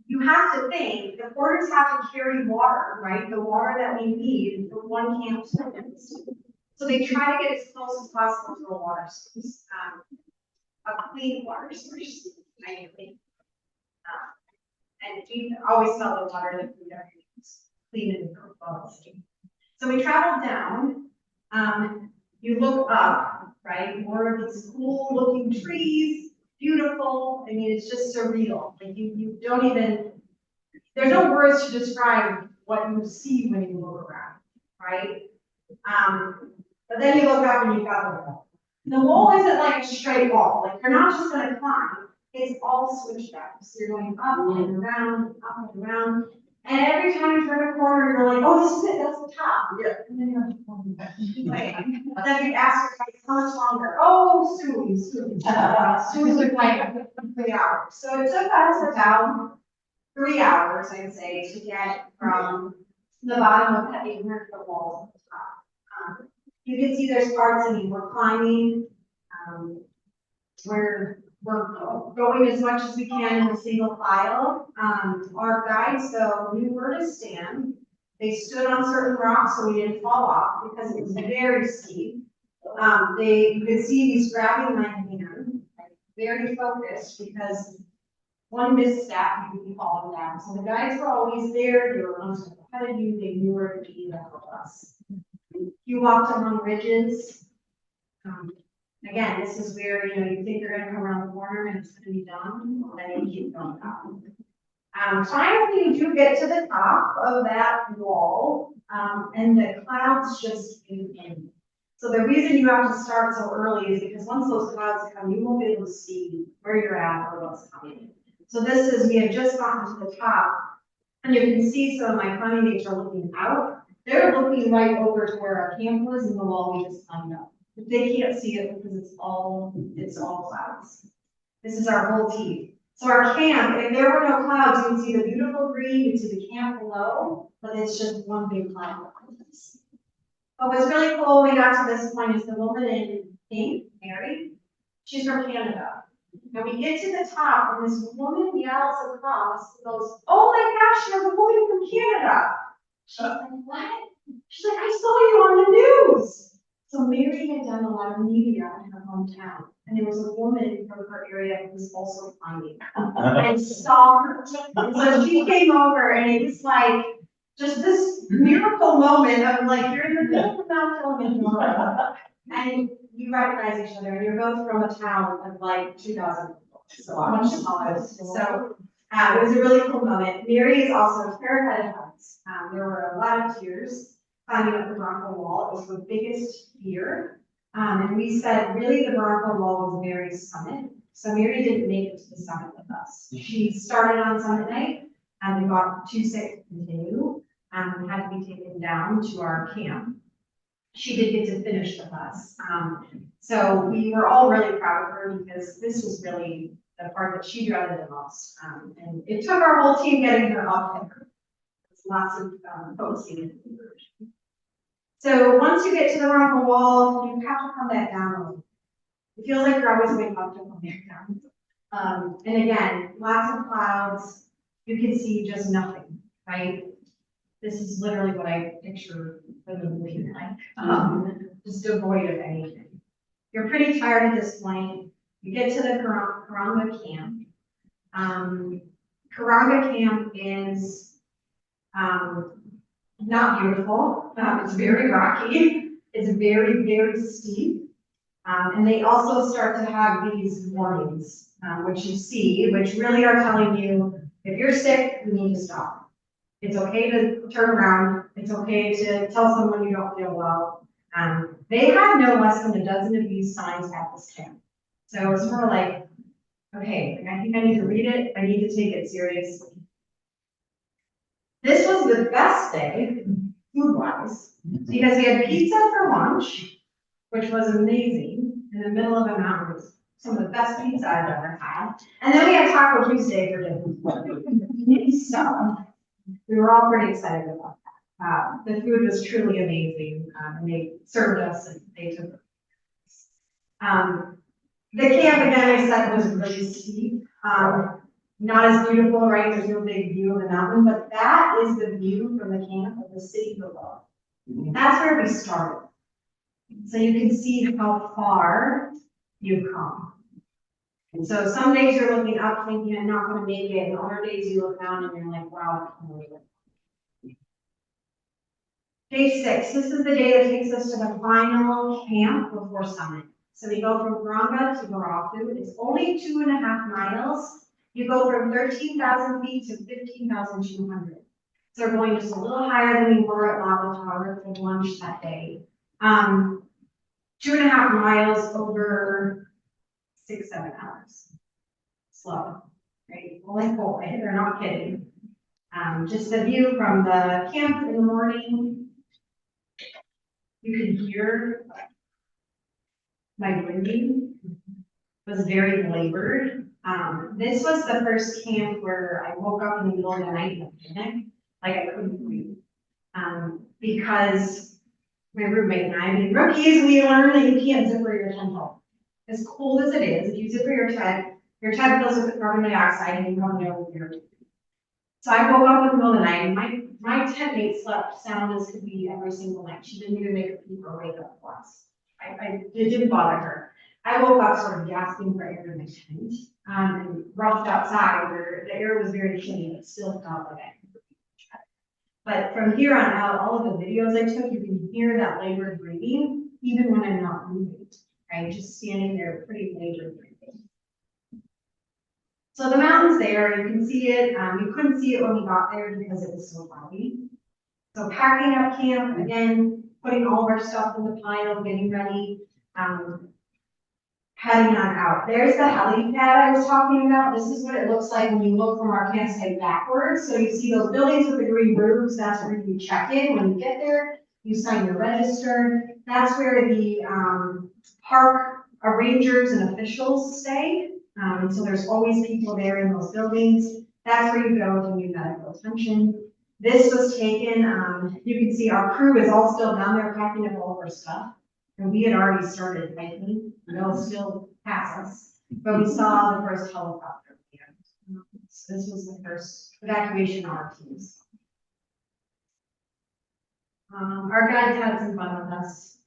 You have to think, the porters have to carry water, right? The water that we need from one camp to the next. So they try to get as close as possible to a water source, a clean water source, I think. And we always tell the water that we don't use, clean and quality. So we traveled down, you look up, right? More of these cool looking trees, beautiful. I mean, it's just surreal. Like you don't even, there's no words to describe what you see when you look around, right? But then you look up and you've got the wall. The wall isn't like a straight wall. Like you're not just gonna climb. it's all switched up. So you're going up and around, up and around. And every time you turn a corner, you're like, oh, this is it, that's the top. Yeah. And then you're like, then you ask your guys, how much longer? Oh, soon. Soon is like 3 hours. So it took us about 3 hours, I'd say, to get from the bottom of that 800 foot wall to the top. You can see there's parts, I mean, we're climbing, we're going as much as we can in a single file. Our guides, though, knew where to stand. They stood on certain rocks so we didn't fall off because it was very steep. You could see these grabbing my hand, very focused because one misstep, you could be falling down. So the guides were always there, they were one step ahead of you, they knew where to be to help us. You walked along ridges. Again, this is where, you think you're gonna come around the corner and it's gonna be done, then you keep going down. Finally, you do get to the top of that wall, and the clouds just came in. So the reason you have to start so early is because once those clouds come, you won't be able to see where you're at or what's coming. So we had just gotten to the top, and you can see some of my climbing mates are looking out. They're looking right over to where our camp was and the wall we just climbed up. But they can't see it because it's all clouds. This is our whole team. So our camp, if there were no clouds, you would see the beautiful green, you'd see the camp below, but it's just one big cloud behind us. But what's really cool when we got to this point is the woman in pink, Mary, she's from Canada. And we get to the top, and this woman yells across, and goes, oh my gosh, you're the woman from Canada. She's like, what? She's like, I saw you on the news. So Mary had done a lot of media in her hometown, and there was a woman from her area who was also climbing and saw her. And so she came over, and it was like just this miracle moment of like, you're in the middle of Mount Kilimanjaro, and you recognize each other, and you're both from a town of like 2,000 people, so much smaller. So it was a really cool moment. Mary is also terrified of heights. There were a lot of tears climbing up the Bronco Wall. It was the biggest fear. And we said, really, the Bronco Wall was Mary's summit. So Mary didn't make it to the summit with us. She started on summit night, and we got too sick to continue, and had to be taken down to our camp. She did get to finish with us. So we were all really proud of her because this was really the part that she dreaded the most. And it took our whole team getting her up there. Lots of focusing and conversion. So once you get to the Bronco Wall, you have to come back down a little. It feels like you're always going up to come back down. And again, lots of clouds. You can see just nothing, right? This is literally what I picture the moon being like, just devoid of anything. You're pretty tired at this point. You get to the Karanga camp. Karanga camp is not beautiful. It's very rocky. It's very, very steep. And they also start to have these warnings, which you see, which really are telling you, if you're sick, you need to stop. It's okay to turn around. It's okay to tell someone you don't feel well. They had no less than a dozen of these signs at this camp. So it's more like, okay, I think I need to read it. I need to take it seriously. This was the best day, food-wise, because we had pizza for lunch, which was amazing, in the middle of a mountain. It was some of the best pizza I've ever had. And then we had Taco Tuesday for dinner. So we were all pretty excited about that. The food was truly amazing, and they served us and they took it. The camp, again, I said, was really steep. Not as beautiful, right? There's no big view of the mountain, but that is the view from the camp of the city below. That's where we started. So you can see how far you've come. And so some days you're looking up thinking, I'm not going to make it, and other days you look down and you're like, wow, I can make it. Day 6, this is the day that takes us to the final camp before summit. So we go from Garanga to Barafu. It's only 2.5 miles. You go from 13,000 feet to 15,200. So we're going just a little higher than we were at Lava Tower for lunch that day. 2.5 miles over 6-7 hours. slow, right? Well, like, oh, they're not kidding. Just the view from the camp in the morning. You could hear my breathing was very labored. This was the first camp where I woke up in the middle of the night in a panic, like I couldn't breathe. Because my roommate and I, being rookies, we learned that you can't zipper your tent up. As cold as it is, if you zipper your tent fills with carbon dioxide and you don't know you're. So I woke up in the middle of the night and my tent mate slept sound as could be every single night. She didn't even make a peep or wake up once. It didn't bother her. I woke up sort of gasping for air in my tent, and rushed outside where the air was very clean, but still felt like I could breathe. But from here on out, all of the videos I took, you can hear that labored breathing, even when I'm not moving, right? Just standing there, pretty labored breathing. So the mountain's there, you can see it. You couldn't see it when we got there because it was so cloudy. So packing up camp, again, putting all of our stuff in the pile, getting ready, heading on out. There's the helipad I was talking about. This is what it looks like when you look from our campsite backwards. So you see those buildings with the green roofs, that's where you check in when you get there. You sign your register. That's where the park rangers and officials stay. So there's always people there in those buildings. That's where you go if you need medical attention. This was taken, you can see our crew is all still down there packing up all of our stuff. And we had already started hiking, they'll still pass us. But we saw the first helicopter. So this was the first evacuation of our teams. Our guides had some fun with us.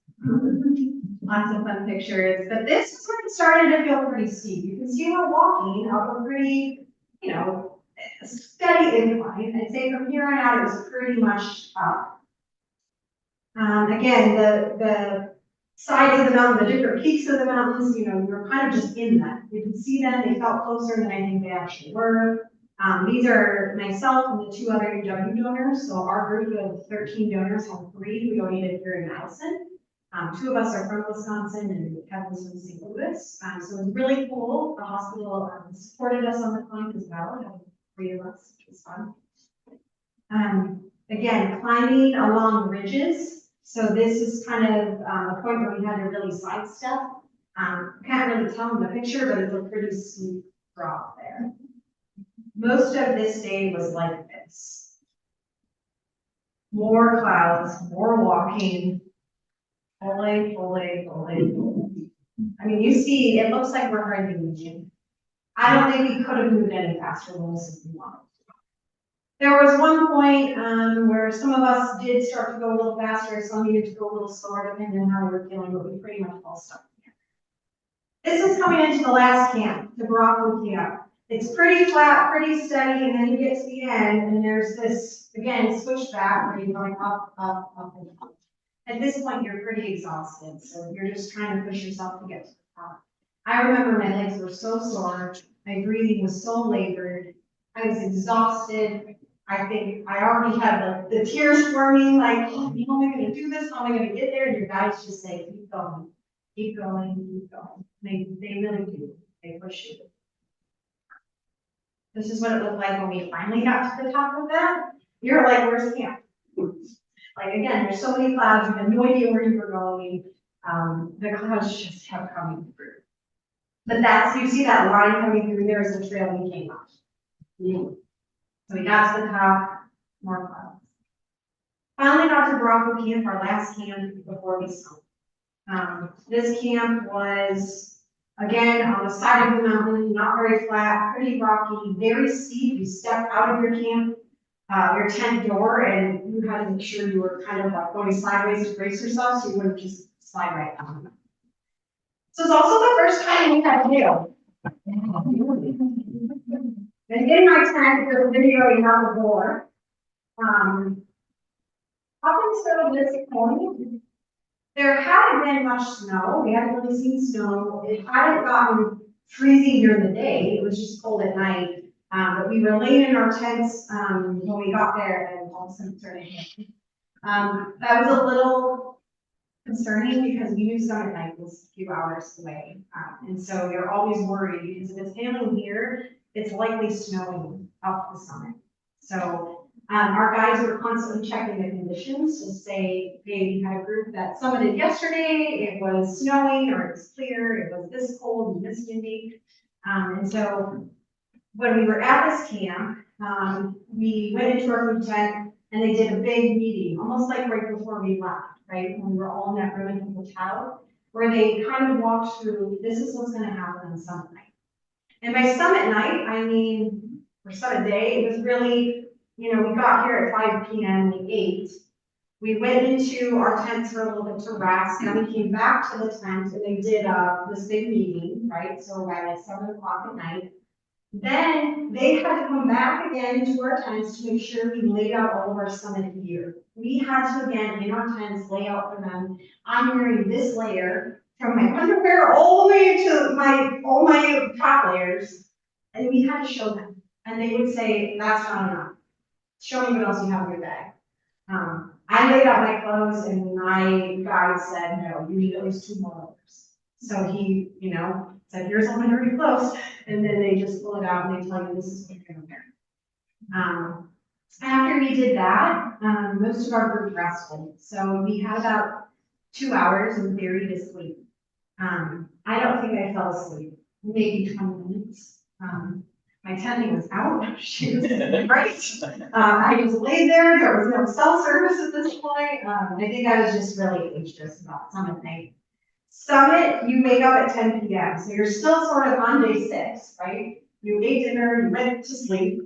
Lots of fun pictures, but this is when it started to feel pretty steep. You can see we're walking up a pretty, steady incline. I'd say from here on out, it was pretty much up. Again, the sides of the mountain, the different peaks of the mountains, we were kind of just in them. You can see them, they felt closer than I think they actually were. These are myself and the two other UW donors. So our group of 13 donors have 3 who donated here in Madison. 2 of us are from Wisconsin and Kevin's from St. Louis. So it's really cool. The hospital supported us on the climb as well. Having 3 of us, which was fun. Again, climbing along ridges. So this is kind of a point where we had to really sidestep. Can't really tell in the picture, but it's a pretty steep drop there. Most of this day was like this. More clouds, more walking. Pull. I mean, you see, it looks like we're hardly moving. I don't think we could have moved any faster than this if we wanted. There was one point where some of us did start to go a little faster, some needed to go a little slower, depending on how we were feeling, but we pretty much all stuck together. This is coming into the last camp, the Baracco camp. It's pretty flat, pretty steady, and then you get to the end, and there's this, again, switchback where you're going up, up, up, and up. At this point, you're pretty exhausted, so you're just trying to push yourself to get to the top. I remember my legs were so sore, my breathing was so labored, I was exhausted. I think I already had the tears forming, like, oh, how am I gonna do this? How am I gonna get there? And your guides just say, keep going, keep going, keep going. They really do, they push you. This is what it looked like when we finally got to the top of that. You're like, where's camp? Like, again, there's so many clouds, you have no idea where you were going. The clouds just kept coming through. But you see that line coming through there is the trail we came up. So we got to the top, more clouds. Finally got to Baracco camp, our last camp before we sunk. This camp was, again, on the side of the mountain, not very flat, pretty rocky, very steep. You step out of your camp, your tent door, and you had to make sure you were kind of like going sideways to brace yourself so you wouldn't just slide right down. So it's also the first time we had hail. And in my tent, there's a video you have before. Up until this point, there hadn't been much snow. We hadn't really seen snow. It hadn't gotten freezing during the day. It was just cold at night. But we were laying in our tents when we got there, and all of a sudden it started hailing. That was a little concerning because we knew summit night was a few hours away. And so you're always worried because if it's hailing here, it's likely snowing up the summit. So our guides were constantly checking the conditions to say, hey, we had a group that summited yesterday, it was snowing or it was clear, it was this cold and this windy. And so when we were at this camp, we went into our food tent and they did a big meeting, almost like right before we left, right? When we were all in that room in the hotel, where they kind of walked through, this is what's gonna happen on summit night. And by summit night, I mean, for summit day, it was really, we got here at 5 p.m., we ate. We went into our tents for a little bit to rest, then we came back to the tent and they did this big meeting, right? So by like 7 o'clock at night. Then they had to come back again to our tents to make sure we laid out all of our summit gear. We had to again, in our tents, lay out for them. I'm wearing this layer from my underwear all the way to all my top layers. And we had to show them. And they would say, that's not enough. Show me what else you have in your bag. I laid out my clothes and my guide said, no, you need at least 2 more layers. So he, said, here's all my dirty clothes. And then they just pull it out and they tell you this is what you're gonna wear. After we did that, most of our group rested. So we had about 2 hours in theory to sleep. I don't think I fell asleep, maybe 20 minutes. My tent was out, she was great. I just laid there was no cell service at this point. I think I was just really anxious about summit night. Summit, you wake up at 10 p.m., so you're still sort of on day 6, right? You ate dinner, you went to sleep,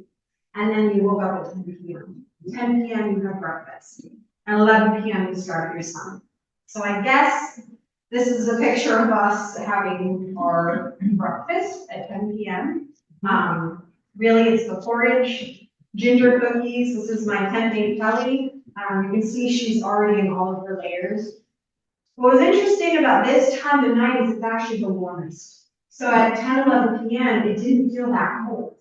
and then you woke up at 10 p.m. 10 p.m. you have breakfast, and 11 p.m. you start your summit. So I guess this is a picture of us having our breakfast at 10 p.m. Really, it's the porridge, ginger cookies. This is my tent mate Kelly. You can see she's already in all of her layers. What was interesting about this time of night is it's actually the warmest. So at 10, 11 p.m., it didn't feel that cold.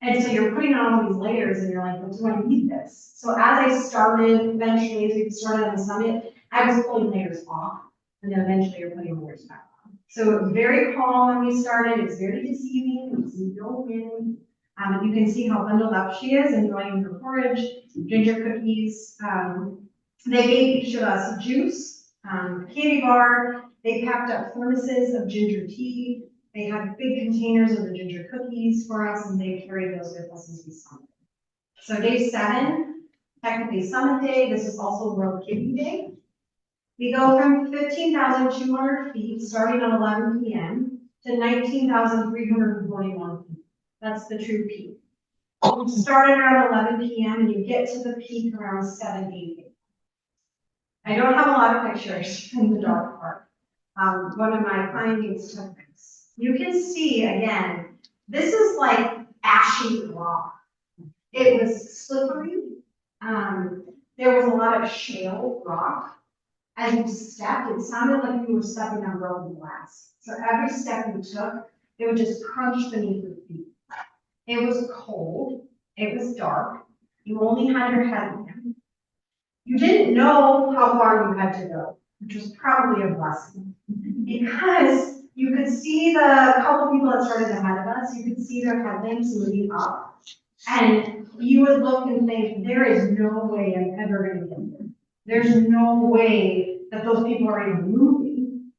And so you're putting on all these layers and you're like, well, do I need this? So as I started, eventually, as we started on the summit, I was pulling layers off. And then eventually you're putting layers back on. So it was very calm when we started. It was very deceiving. It was no wind. You can see how bundled up she is, enjoying her porridge, ginger cookies. They gave each of us juice, candy bar. They packed up thermoses of ginger tea. They had big containers of the ginger cookies for us, and they carried those with us as we summited. So day 7, technically summit day. This is also World Kidney Day. We go from 15,200 feet, starting at 11 p.m. to 19,341 feet. That's the true peak. You start at around 11 p.m. and you get to the peak around 7, 8 p.m. I don't have a lot of pictures from the dark part. One of my clients took this. You can see, again, this is like ashy rock. It was slippery. There was a lot of shale rock. As you stepped, it sounded like you were stepping on broken glass. So every step you took, it would just crunch beneath your feet. It was cold. It was dark. You only had your headlamp. You didn't know how far you had to go, which was probably a blessing. Because you could see the couple people that started ahead of us, you could see their headlamps moving up. And you would look and think, there is no way I'm ever going to get there. There's no way that those people are even moving.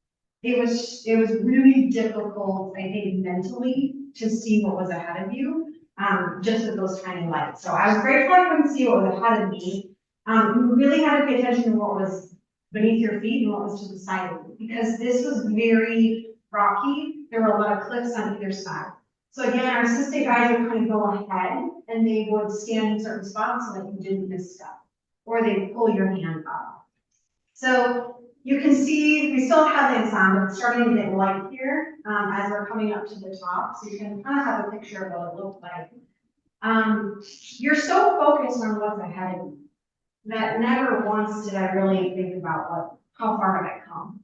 It was really difficult, I think, mentally to see what was ahead of you, just with those tiny lights. So I was grateful I couldn't see what was ahead of me. You really had to pay attention to what was beneath your feet and what was to the side of you, because this was very rocky. There were a lot of cliffs on either side. So again, our assistant guides would kind of go ahead and they would stand in certain spots so that you didn't misstep, or they'd pull your hand up. So you can see we still have headlamps on, but it's starting to get light here as we're coming up to the top. So you can kind of have a picture of what it looked like. You're so focused on what's ahead of you that never once did I really think about how far have I come.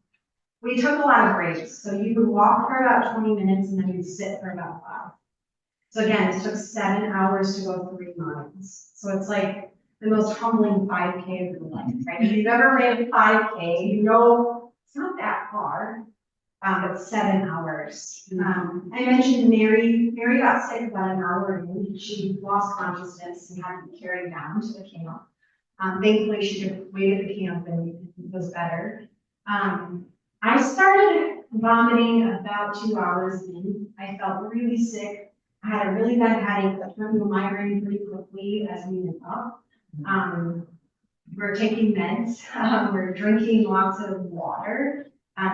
We took a lot of breaks. So you would walk for about 20 minutes and then you'd sit for about 5. So again, it took 7 hours to go 3 miles. So it's like the most humbling 5K of your life, right? If you've ever ran a 5K, you know it's not that far, but 7 hours. I mentioned Mary got sick about an hour in. She lost consciousness and had to be carried down to the camp. Thankfully, she could wait at the camp and it was better. I started vomiting about 2 hours in. I felt really sick. I had a really bad headache that turned to a migraine pretty quickly as we went up. We're taking meds. We're drinking lots of water.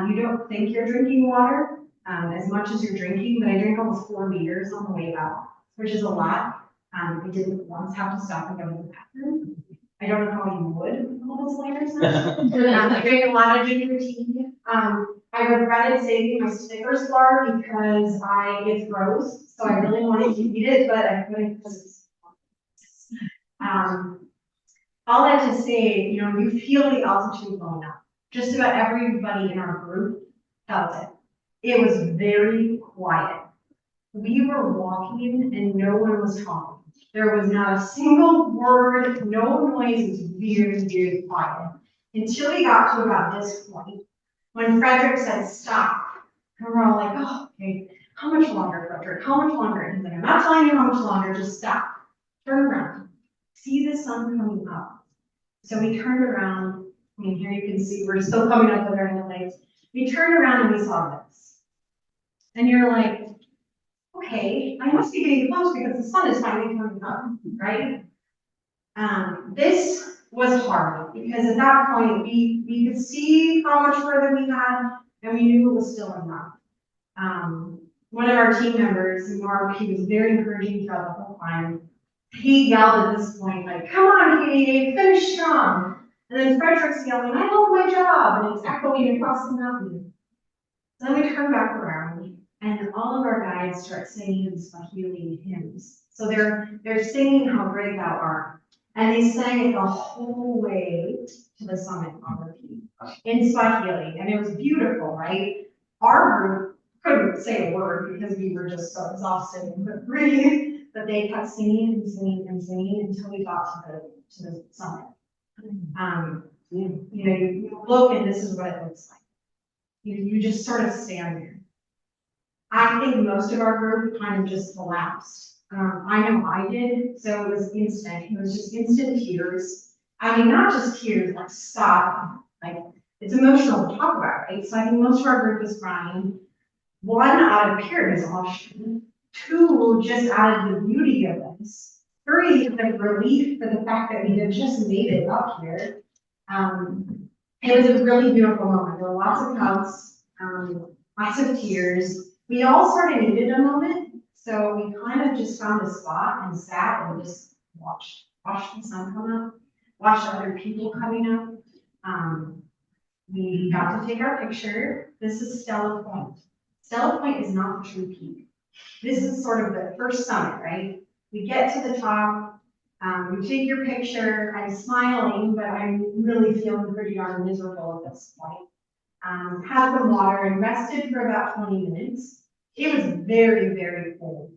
You don't think you're drinking water as much as you're drinking, but I drank almost 4 liters on the way out, which is a lot. I didn't once have to stop and go to the bathroom. I don't know how you would with all those layers. I drank a lot of ginger tea. I regretted saving my Snickers bar because it froze, so I really wanted to eat it, but I couldn't because all that to say, you know, you feel the altitude going up. Just about everybody in our group felt it. It was very quiet. We were walking and no one was talking. There was not a single word, no noise. It was very, very quiet until we got to about this point when Frederick said stop. And we're all like, oh, okay, how much longer, Frederick? How much longer? He's like, I'm not telling you how much longer, just stop. Turn around. See the sun coming up. So we turned around. I mean, here you can see we're still coming up with our headlights. We turned around and we saw this. And you're like, okay, I must be getting close because the sun is finally coming up, right? This was hard because at that point we could see how much further we had and we knew it was still enough. One of our team members, Mark, he was very encouraging throughout the whole time. He yelled at this point, like, come on, Katie, finish strong. And then Frederick's yelling, I love my job, and it's echoing across the mountain. So then we turn back around, and all of our guides start singing in Swahili hymns. So they're singing how great thou art. And they sang it the whole way to the summit on repeat in Swahili. And it was beautiful, right? Our group couldn't say a word because we were just so exhausted and couldn't breathe. But they kept singing and singing and singing until we got to the summit. You know, you look and this is what it looks like. You just sort of stand there. I think most of our group kind of just collapsed. I know I did, so it was instant. It was just instant tears. I mean, not just tears, like stop. Like, it's emotional to talk about, right? So I think most of our group was crying. One, out of pure exhaustion. 2, just out of the beauty of this. 3, the relief for the fact that we had just made it up here. It was a really beautiful moment. There were lots of hugs, lots of tears. We all sort of needed a moment, so we kind of just found a spot and sat and just watched the sun come up, watched other people coming up. We got to take our picture. This is Stella Point. Stella Point is not the true peak. This is sort of the first summit, right? We get to the top, we take your picture. I'm smiling, but I'm really feeling pretty darn miserable at this point. Had some water and rested for about 20 minutes. It was very, very cold.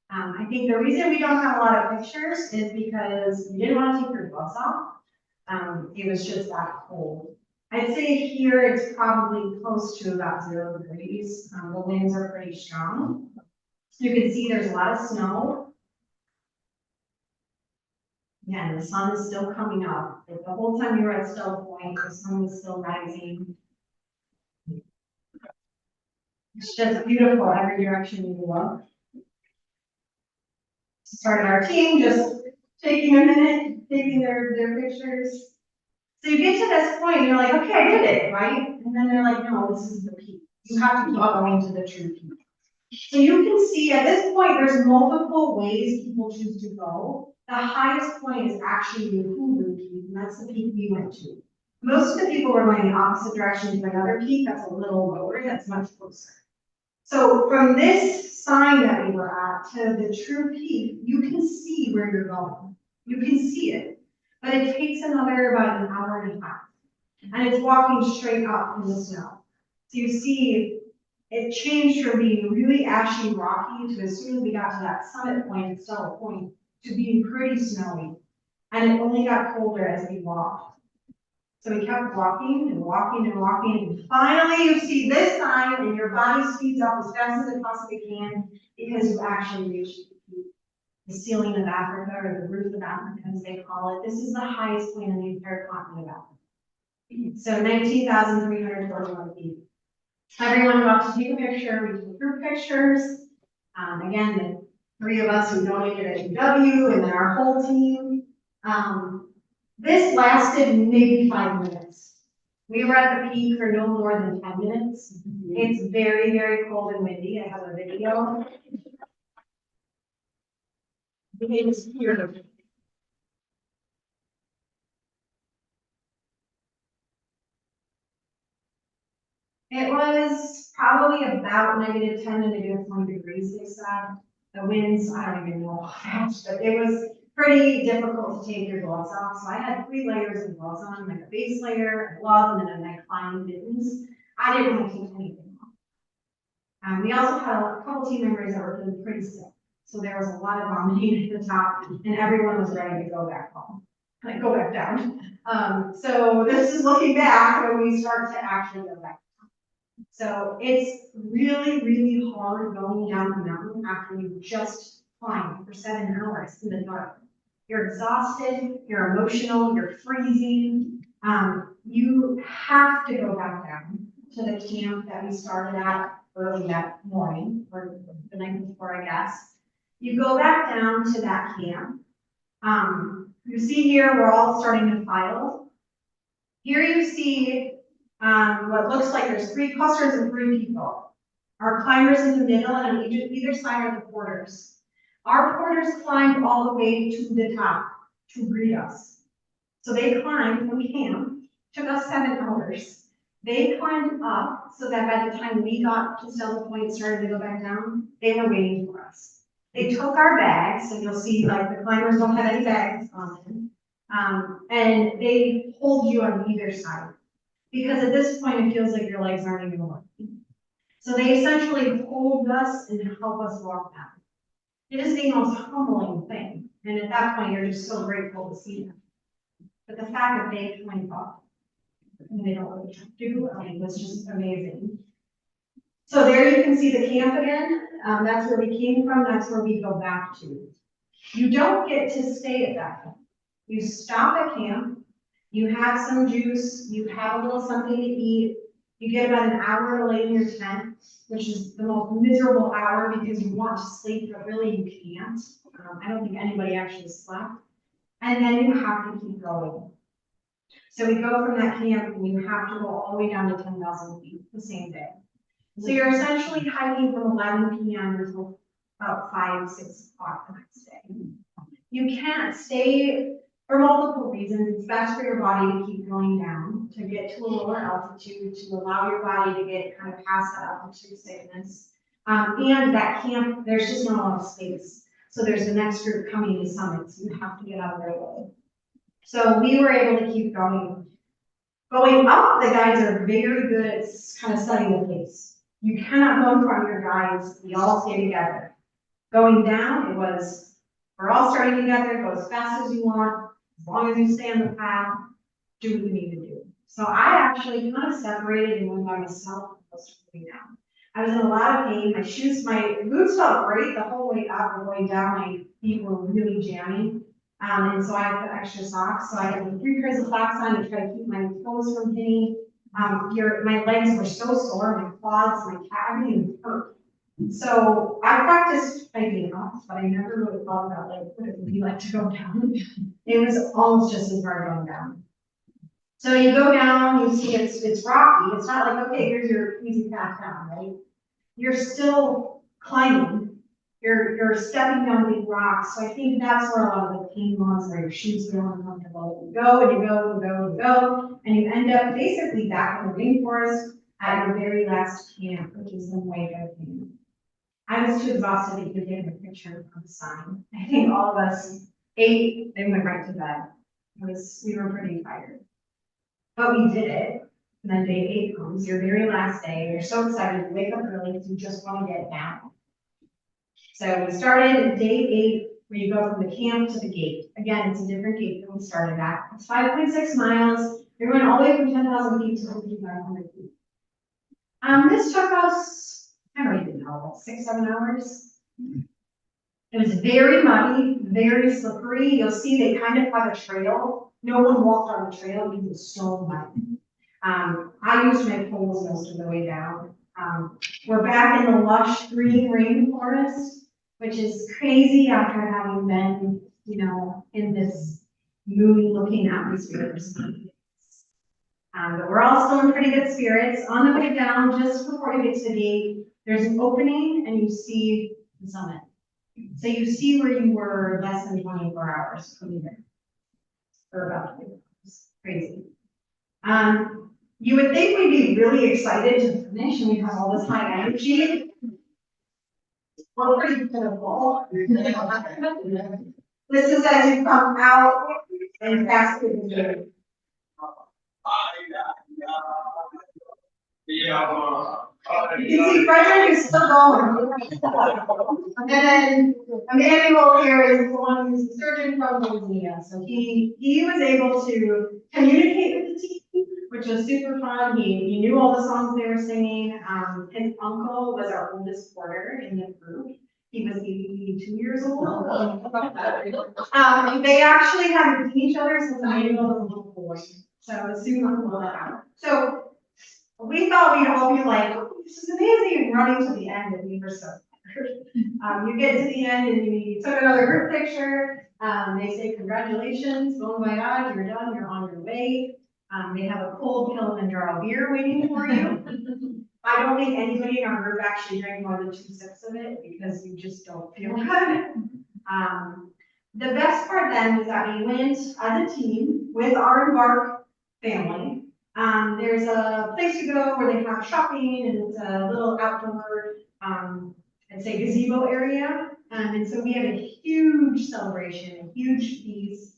I think the reason we don't have a lot of pictures is because we didn't want to take your gloves off. It was just that cold. I'd say here it's probably close to about 0 degrees. The winds are pretty strong. You can see there's a lot of snow. Yeah, and the sun is still coming up. Like the whole time you were at Stella Point, the sun was still rising. It's just beautiful every direction you look. Started our team just taking a minute, taking their pictures. So you get to this point, and you're like, okay, I did it, right? And then they're like, no, this is the peak. You have to keep going to the true peak. So you can see at this point, there's multiple ways people choose to go. The highest point is actually the Hulu peak, and that's the peak we went to. Most of the people were going the opposite direction to another peak that's a little lower, that's much closer. So from this sign that we were at to the true peak, you can see where you're going. You can see it, but it takes another about an hour and a half. And it's walking straight up in the snow. So you see, it changed from being really ashy rocky to as soon as we got to that summit point at Stella Point to being pretty snowy. And it only got colder as we walked. So we kept walking and walking and walking, and finally you see this sign and your body speeds up as fast as it possibly can because you actually reach the ceiling of Africa, or the roof of Africa, as they call it. This is the highest point in the entire continent of Africa. So 19,341 feet. Everyone got to take a picture, we took group pictures. Again, the three of us who donated at UW, and then our whole team. This lasted maybe 5 minutes. We were at the peak for no more than 10 minutes. It's very, very cold and windy. I have a video. It's here. It was probably about -10 to -20 degrees, they said. The winds, I don't even know how much, but it was pretty difficult to take your gloves off. So I had 3 layers of gloves on, like a base layer, a glove, and then a night flying mittens. I didn't want to take anything off. We also had a couple team members that were feeling pretty sick. So there was a lot of vomiting at the top, and everyone was ready to go back home, like go back down. So this is looking back when we start to actually go back. So it's really, really hard going down the mountain after you just climbed for 7 hours in the dark. You're exhausted, you're emotional, you're freezing. You have to go back down to the camp that we started at early that morning, or the night before, I guess. You go back down to that camp. You see here, we're all starting to file. Here you see what looks like there's 3 clusters of 3 people. Our climbers in the middle, and on either side are the porters. Our porters climbed all the way to the top to greet us. So they climbed from camp, took us 7 hours. They climbed up so that by the time we got to Stella Point and started to go back down, they were waiting for us. They took our bags, and you'll see like the climbers don't have any bags on them. And they hold you on either side. Because at this point, it feels like your legs aren't even working. So they essentially hold us and help us walk down. It is the most humbling thing. And at that point, you're just so grateful to see them. But the fact that they climb up and they don't really do, I mean, was just amazing. So there you can see the camp again. That's where we came from. That's where we go back to. You don't get to stay at that camp. You stop at camp. You have some juice, you have a little something to eat, you get about an hour to lay in your tent, which is the most miserable hour because you want to sleep, but really you can't. I don't think anybody actually slept. And then you have to keep going. So we go from that camp and you have to go all the way down to 10,000 feet the same day. So you're essentially hiking from 11 p.m. until about 5, 6 o'clock the next day. You can't stay. For multiple reasons, it's best for your body to keep going down, to get to a lower altitude, to allow your body to get kind of past that altitude sickness. And that camp, there's just not a lot of space. So there's the next group coming to summit, so you have to get out of their way. So we were able to keep going. Going up, the guides are very good at kind of setting the pace. You cannot go in front of your guides, we all stay together. Going down, it was, we're all starting together, go as fast as you want. As long as you stay on the path, do what you need to do. So I actually kind of separated and went by myself most of the way down. I was in a lot of pain. My boots felt great the whole way up and going down. My feet were really jammy. And so I had put extra socks. So I had 3 pairs of socks on to try to keep my toes from hitting. My legs were so sore, my quads, my calf, everything hurt. So I practiced hiking up, but I never really thought about like what it would be like to go down. It was almost just as hard going down. So you go down, you see it's rocky. It's not like, okay, here's your easy path down, right? You're still climbing. You're stepping down big rocks. So I think that's where a lot of the pain was, where your shoes feel uncomfortable. You go and you go and you go and you go, and you end up basically back in the rainforest at your very last camp, which is the Muega camp. I was too exhausted to even get a picture of the sign. I think all of us ate and went right to bed. We were pretty tired. But we did it. And then day 8 comes, your very last day. You're so excited to wake up early because you just want to get down. So we started day where you go from the camp to the gate. Again, it's a different gate than we started at. It's 5.6 miles. You're going all the way from 10,000 feet to 5,500 feet. This took us, I don't even know, 6-7 hours. It was very muddy, very slippery. You'll see they kind of have a trail. No one walked on the trail because it's so muddy. I used my poles most of the way down. We're back in the lush green rainforest, which is crazy after having been, in this moody-looking atmosphere for some days. But we're all still in pretty good spirits. On the way down, just before you get to the gate, there's an opening and you see the summit. So you see where you were less than 24 hours from here. Or about 24 hours. Crazy. You would think we'd be really excited to finish and we have all this high energy. We're pretty pitiful. This is as you come out and past the gate. You can see Frederick is still going. And then Emmanuel here is the one who's the surgeon from Louisiana. So he was able to communicate with the team, which was super fun. He knew all the songs they were singing. His uncle was our oldest porter in the group. He was 82 years old. They actually haven't seen each other since Emmanuel was a little boy. So it was super cool to have. So we thought we'd all be like, oh, this is amazing, and running to the end, and we were so tired. You get to the end and you took another group picture. They say, congratulations, bon voyage, you're done, you're on your way. They have a cold Kilimanjaro beer waiting for you. I don't think anybody in our group actually drank more than 2 sips of it because you just don't feel good. The best part then was that we went as a team with our Embark family. There's a place to go where they have shopping and it's a little outdoor, I'd say gazebo area. And so we have a huge celebration, a huge feast.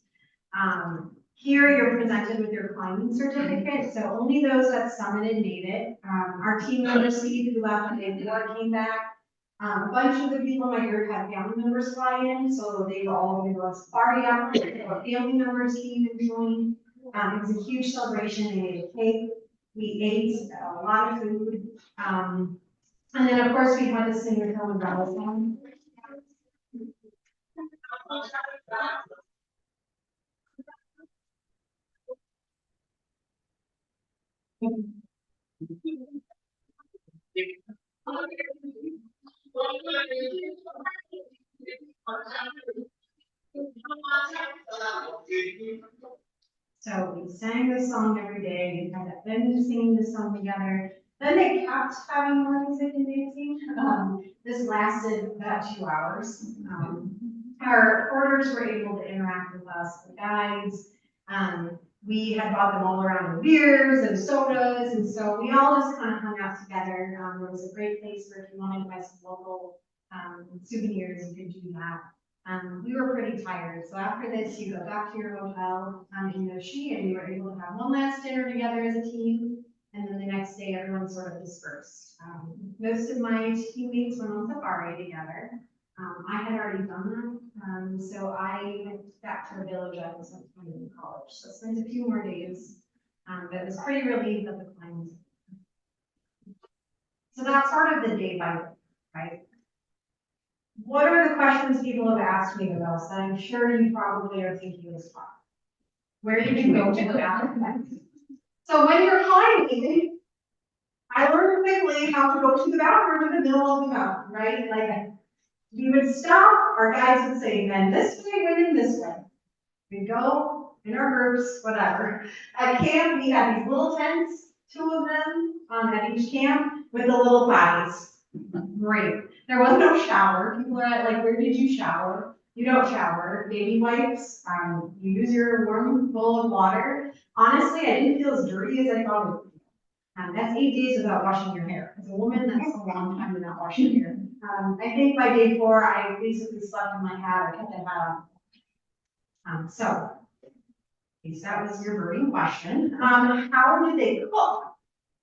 Here you're presented with your climbing certificate, so only those that summited made it. Our team member Steve, who left the day before, came back. A bunch of the people in my group had family members fly in, so they were all going to go on safari after. Our family members came and joined. It was a huge celebration. They made a cake. We ate a lot of food. And then, of course, we had to sing the Kilimanjaro song. So we sang this song every day. We had been singing this song together. Then they kept having more music and dancing. This lasted about 2 hours. Our porters were able to interact with us, the guides. We had bought them all around with beers and sodas, and so we all just kind of hung out together. It was a great place for if you wanted to buy some local souvenirs, you could do that. We were pretty tired, so after this, you go back to your hotel in Yoshi, and you were able to have one last dinner together as a team, and then the next day, everyone sort of dispersed. Most of my teammates went on safari together. I had already done that, so I went back to the village I was in college, so I spent a few more days, but it was pretty relieved that the climb was. So that's sort of the day by day, right? What are the questions people have asked me the most that I'm sure you probably are thinking as well? Where did you go to the bathroom? So when you're climbing, I learned quickly how to go to the bathroom in the middle of the mountain, right? Like we would stop, our guides would say, men this way, women this way. We'd go in our groups, whatever. At camp, we had these little tents, 2 of them at each camp with the little potties. Great. There was no shower. People are like, where did you shower? You don't shower. Baby wipes. You use your warm bowl of water. Honestly, I didn't feel as dirty as I thought it would. That's 8 days without washing your hair. As a woman, that's a long time without washing your hair. I think by day 4, I basically slept in my hat or kept the hat on. So, at least that was your burning question. How did they cook?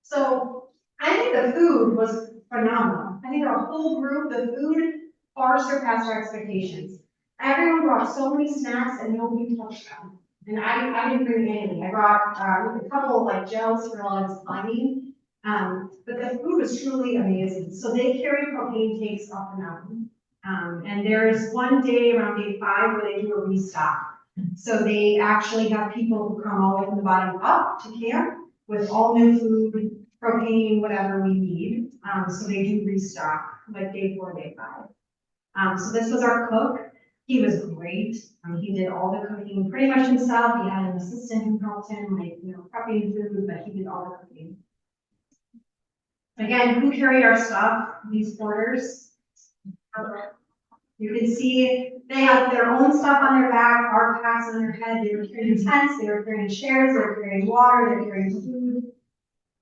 So, I think the food was phenomenal. I think our whole group, the food far surpassed our expectations. everyone brought so many snacks and nobody touched them. And I didn't bring any. I brought, a couple like gels for while I was climbing. But the food was truly amazing. So they carry propane tanks up the mountain. And there's one day around day 5 where they do a restock. So they actually have people who come all the way from the bottom up to camp with all new food, propane, whatever we need. So they do restock like day 4, day 5. So this was our cook. He was great. He did all the cooking pretty much himself. He had an assistant who helped him, like, prepping food, but he did all the cooking. Again, who carried our stuff? These porters. You can see they have their own stuff on their back, our packs on their head. They were carrying tents, they were carrying chairs, they were carrying water, they were carrying food.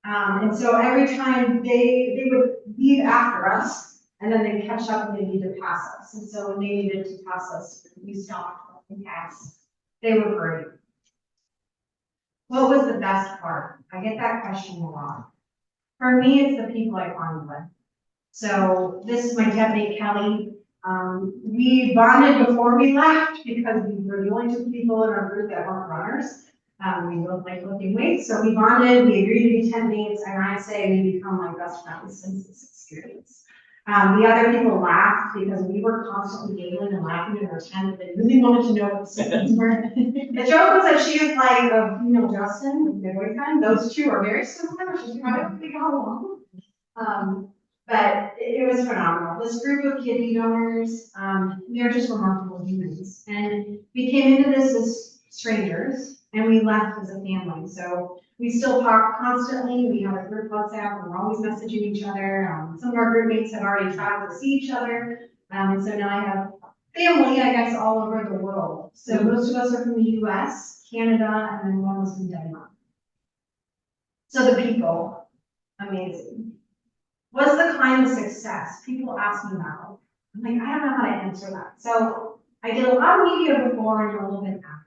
And so every time they would leave after us, and then they'd catch up and they needed to pass us. And so when they needed to pass us, we stopped and passed. They were great. What was the best part? I get that question a lot. For me, it's the people I climbed with. So this is my teammate Kelly. We bonded before we left because we were the only 2 people in our group that weren't runners. We both like lifting weights, so we bonded, we agreed to be tent mates, and I say we become like best friends since this experience. The other people laughed because we were constantly giggling and laughing in our tent, but they really wanted to know what the symptoms were. The joke was that she is like a female Justin, my boyfriend. Those 2 are very similar, which is kind of big all along. But it was phenomenal. This group of kidney donors, they're just remarkable humans. And we came into this as strangers, and we left as a family. So we still talk constantly. We have a group WhatsApp, and we're always messaging each other. Some of our group mates have already traveled to see each other. And so now I have family, I guess, all over the world. So most of us are from the US, Canada, and then one was from Denmark. So the people, amazing. Was the climb a success? People ask me that. I'm like, I don't know how to answer that. So I did a lot of media before and a little bit after.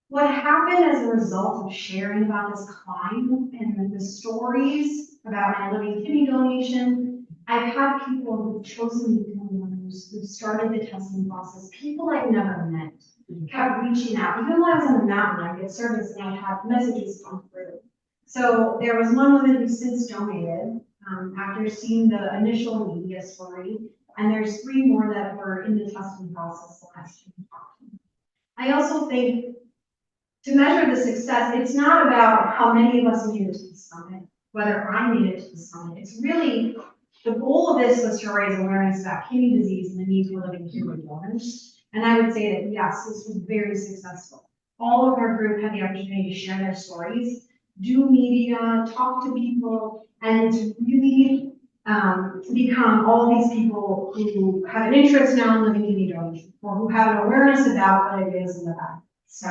What happened as a result of sharing about this climb and the stories about my living kidney donation, I've had people who've chosen to become runners, who've started the testing process, people I've never met, kept reaching out. Even when I was on the mountain, I get service and I have messages come through. So there was one woman who since donated, after seeing the initial media story, and there's 3 more that were in the testing process the last time we talked. I also think to measure the success, it's not about how many of us made it to the summit, whether I made it to the summit. It's really, the goal of this was to raise awareness about kidney disease and the need for living kidney donors. And I would say that yes, this was very successful. All of our group had the opportunity to share their stories, do media, talk to people, and it's really become all these people who have an interest now in living kidney donation, or who have an awareness about what it is in the back. So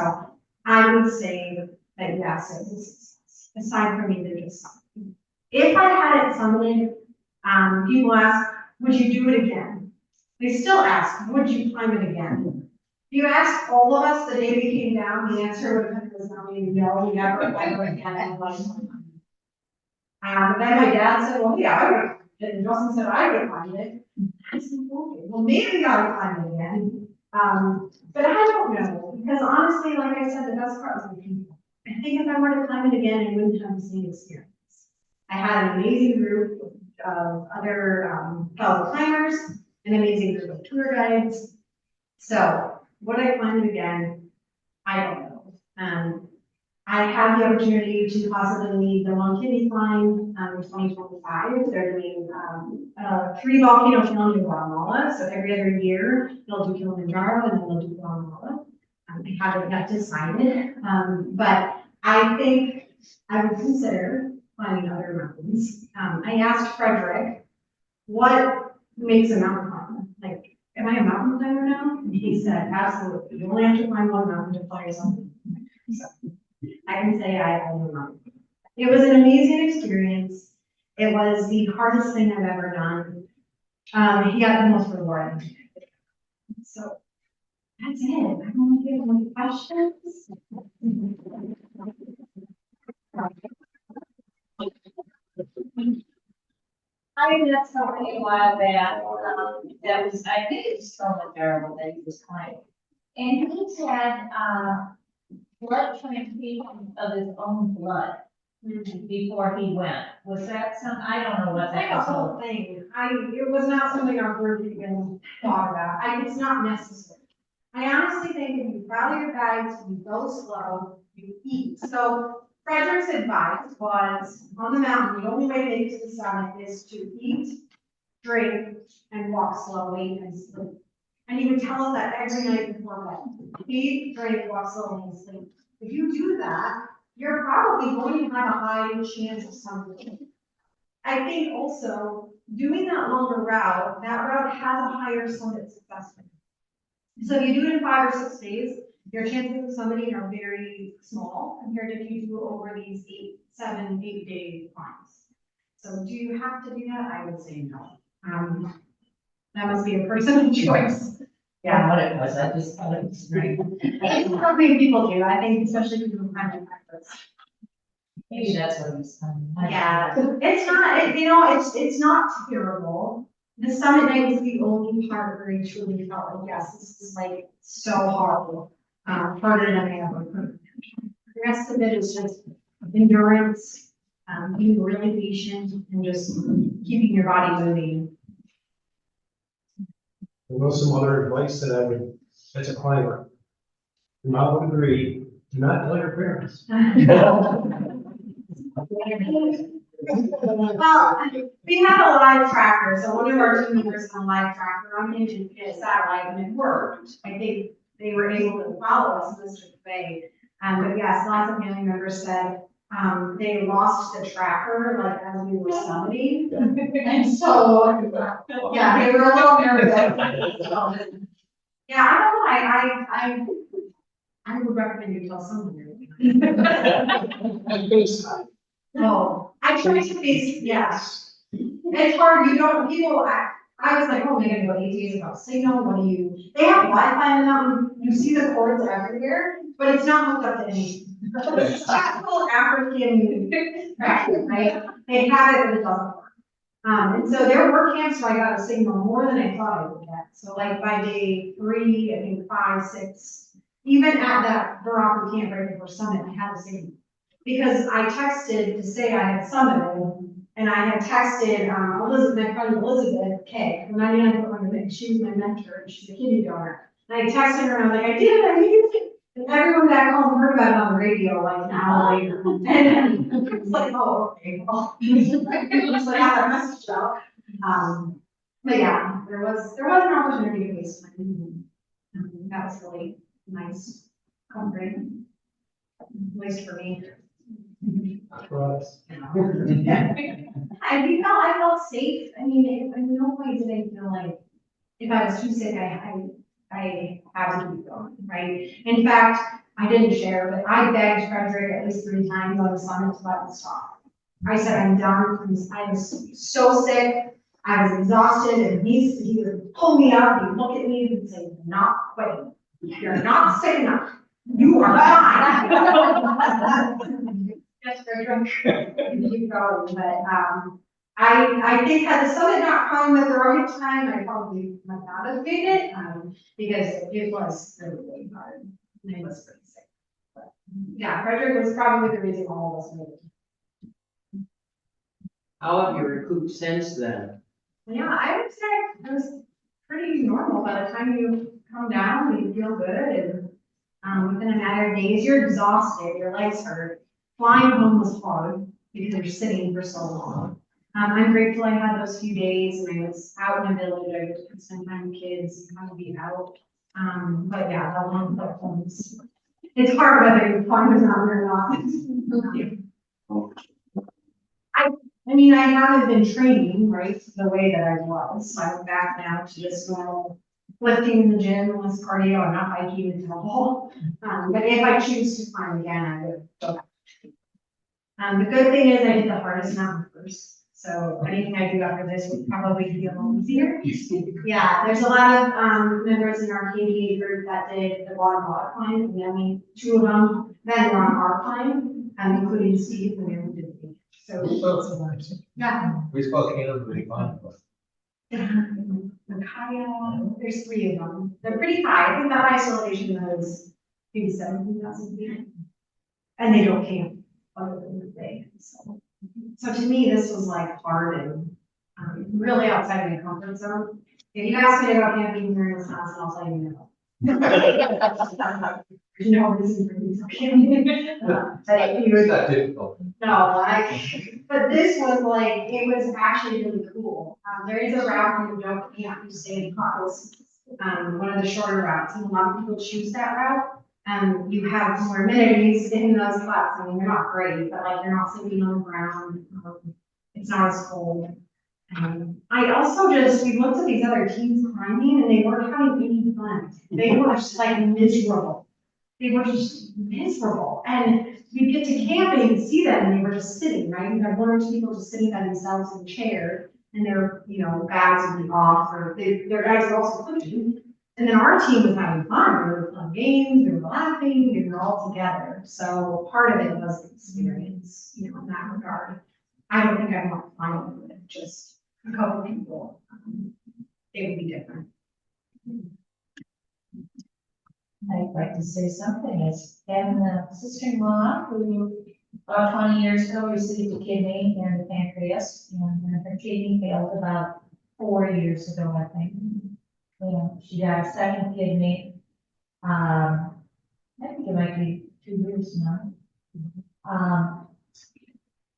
I would say that yes, it was a success. Aside from either just something. If I had it summited, people ask, would you do it again? They still ask, would you climb it again? If you asked all of us the day we came down, the answer would have been no, never, ever again. But then my dad said, well, yeah, I would. And Justin said, I would climb it. I said, okay, well, maybe I would climb it again. But I don't know, because honestly, like I said, the best part was the people. I think if I were to climb it again, I wouldn't have the same experience. I had an amazing group of other fellow climbers, an amazing group of tour guides. So would I climb it again? I don't know. I had the opportunity to possibly lead the Lone Kidney Climb in 2025. They're doing 3 volcano challenge in Guatemala. So every other year, they'll do Kilimanjaro and then they'll do Guatemala. I haven't yet decided, but I think I would consider climbing other mountains. I asked Frederick, what makes a mountain climber? Like, am I a mountain climber now? And he said, absolutely. You only have to climb one mountain to fly something. So I can say I own a mountain. It was an amazing experience. It was the hardest thing I've ever done. Yet the most rewarding. So that's it. I don't know if you have any questions. I met somebody a while back, that was, I think it's Kilimanjaro that he was climbing. And he had, blood transfusion of his own blood before he went. Was that some, I don't know what It's like that a was whole all. thing. It was not something our group even thought about. It's not necessary. I honestly think if you follow your guides, you go slow, you eat. So Frederick's advice was on the mountain, the only way to make it to the summit is to eat, drink, and walk slowly and sleep. And he would tell us that every night before bed. Eat, drink, walk slowly and sleep. If you do that, you're probably going to have a high chance of something. I think also doing that longer route, that route has a higher summit success rate. So if you do it in 5 or 6 days, your chances of summiting are very small compared to if you do over these 7, 8 day climbs. So do you have to do that? I would say no. That must be a personal choice. Yeah, what it was, I just thought it was great. I think something people do, I think especially people who kind of practice. Maybe that's what he's saying. Yeah, it's not, it's not terrible. The summit night was the only part where I truly felt like, yes, this is like so horrible, harder than I ever could. The rest of it is just endurance, being really patient and just keeping your body moving. I know some other advice that I would, as a climber, I would agree, do not tell your parents. Well, we have a live tracker, so one of our team members on a live tracker, I'm thinking it's satellite and it worked. I think they were able to follow us in this way. But yes, lots of family members said, they lost the tracker, like, as we were summiting. And so, yeah, they were a little nervous. Yeah, I don't know, I would recommend you tell someone. And FaceTime. Oh, I try to face, yes. It's hard, you don't, I was like, oh, they're gonna go 8 days without signal, what do you, they have Wi-Fi on the mountain, you see the cords everywhere, but it's not hooked up to anything. It's typical African practice, right? They have it, but it doesn't work. And so there were camps where I got a signal more than I thought I would get. So like by day 3, I think 5, 6, even at that Baraka camp right before summit, I had a signal. Because I texted to say I had summited, and I had texted, Elizabeth, my friend Elizabeth K, from 99.1, she was my mentor, and she's a kidney donor. And I texted her, and I was like, I did it. And everyone back home heard about it on the radio like an hour later. And then it's like, oh, okay, well, it looks like I got a message out. But yeah, there was an opportunity to face time. That was really nice, comforting, at least for me. For us. I felt safe. I mean, in no way did I feel like if I was too sick, I had to keep going, right? In fact, I didn't share, but I begged Frederick at least 3 times on the summit to let me stop. I said, I'm done, please. I was so sick. I was exhausted, and he would pull me up, he'd look at me and say, "You're not quitting. You're not sick enough. You are fine." Yes, Frederick. Keep going, but, I think had the summit not come at the right time, I probably might not have made it, because it was really, really hard, and I was pretty sick. But, yeah, Frederick was probably the reason all of us made it. How have you recouped since then? Yeah, I would say it was pretty normal. By the time you come down, you feel good, and within a matter of days, you're exhausted, your legs hurt. Flying home was hard because you're sitting for so long. I'm grateful I had those few days, and I was out in the village. I could spend time with kids and kind of be out. But yeah, that long flight home it's hard whether you climb the mountain or not. I mean, I haven't been training, right, the way that I was. So I'm back now to just normal lifting in the gym, less cardio. I'm not hiking at all. But if I choose to climb again, I would go back. The good thing is I did the hardest mountain first. So anything I do after this would probably be a little easier. Yeah, there's a lot of members in our KDA group that did the water climb, and then 2 of them then were on our climb, including Steve, and then we did the So, yeah. We spoke Caleb, but he fine. Nakaya, there's 3 of them. They're pretty high. I think that ice elevation was maybe 17,000 feet. And they don't camp other than the day. So to me, this was like hard and really outside of my comfort zone. If you ask me about camping here in Wisconsin, I'll tell you no. There's no reason for me to camping. But it was, It's not difficult. no, but this was like, it was actually really cool. There is a route where you don't camp, you stay in couples. One of the shorter routes, and a lot of people choose that route. You have more amenities in those spots. I mean, they're not great, but like you're not sleeping on the ground. It's not as cold. I also we looked at these other teams climbing and they weren't having any fun. They were just like miserable. They were just miserable. And you get to camping and see them and they were just sitting, right? You have 1 or 2 people just sitting by themselves in a chair and their, bags would be off or their guys were also cooking. And then our team was having fun. We were playing games, we were laughing, we were all together. So part of it was the experience, in that regard. I don't think I'd want to find with just a couple people. It would be different. I'd like to say something, as having a sister-in-law who about 20 years ago received a kidney and a pancreas, and her kidney failed about 4 years ago, I think. And she got a second kidney, I think it might be 2 years now.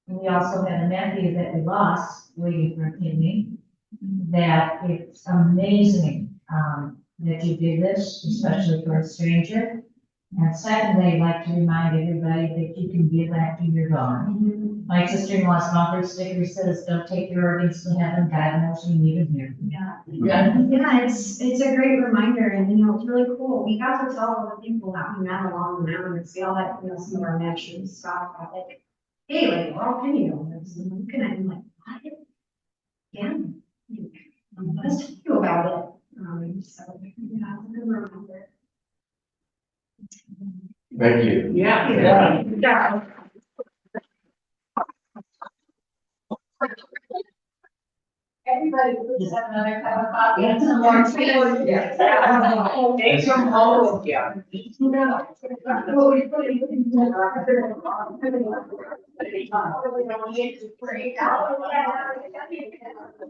And we also had a nephew that we lost waiting for a kidney, that it's amazing, that you do this, especially for a stranger. And secondly, I'd like to remind everybody that you can give after you're gone. My sister-in-law's bumper sticker says, "Don't take your organs to heaven, God knows you need them here." Yeah, it's a great reminder and, it's really cool. We got to tell all the people that we met along the mountains, we all had, some of our mentions, stuff about like, hey, like, we're all penny owners, and I'm looking at him like, what? Yeah. Let's talk to you about it. So, yeah, it's a good reminder. Thank you. Yeah. Yeah. Everybody, please have another cup of coffee and some more tea. Yeah. Take some home with you. Well, we put it in the.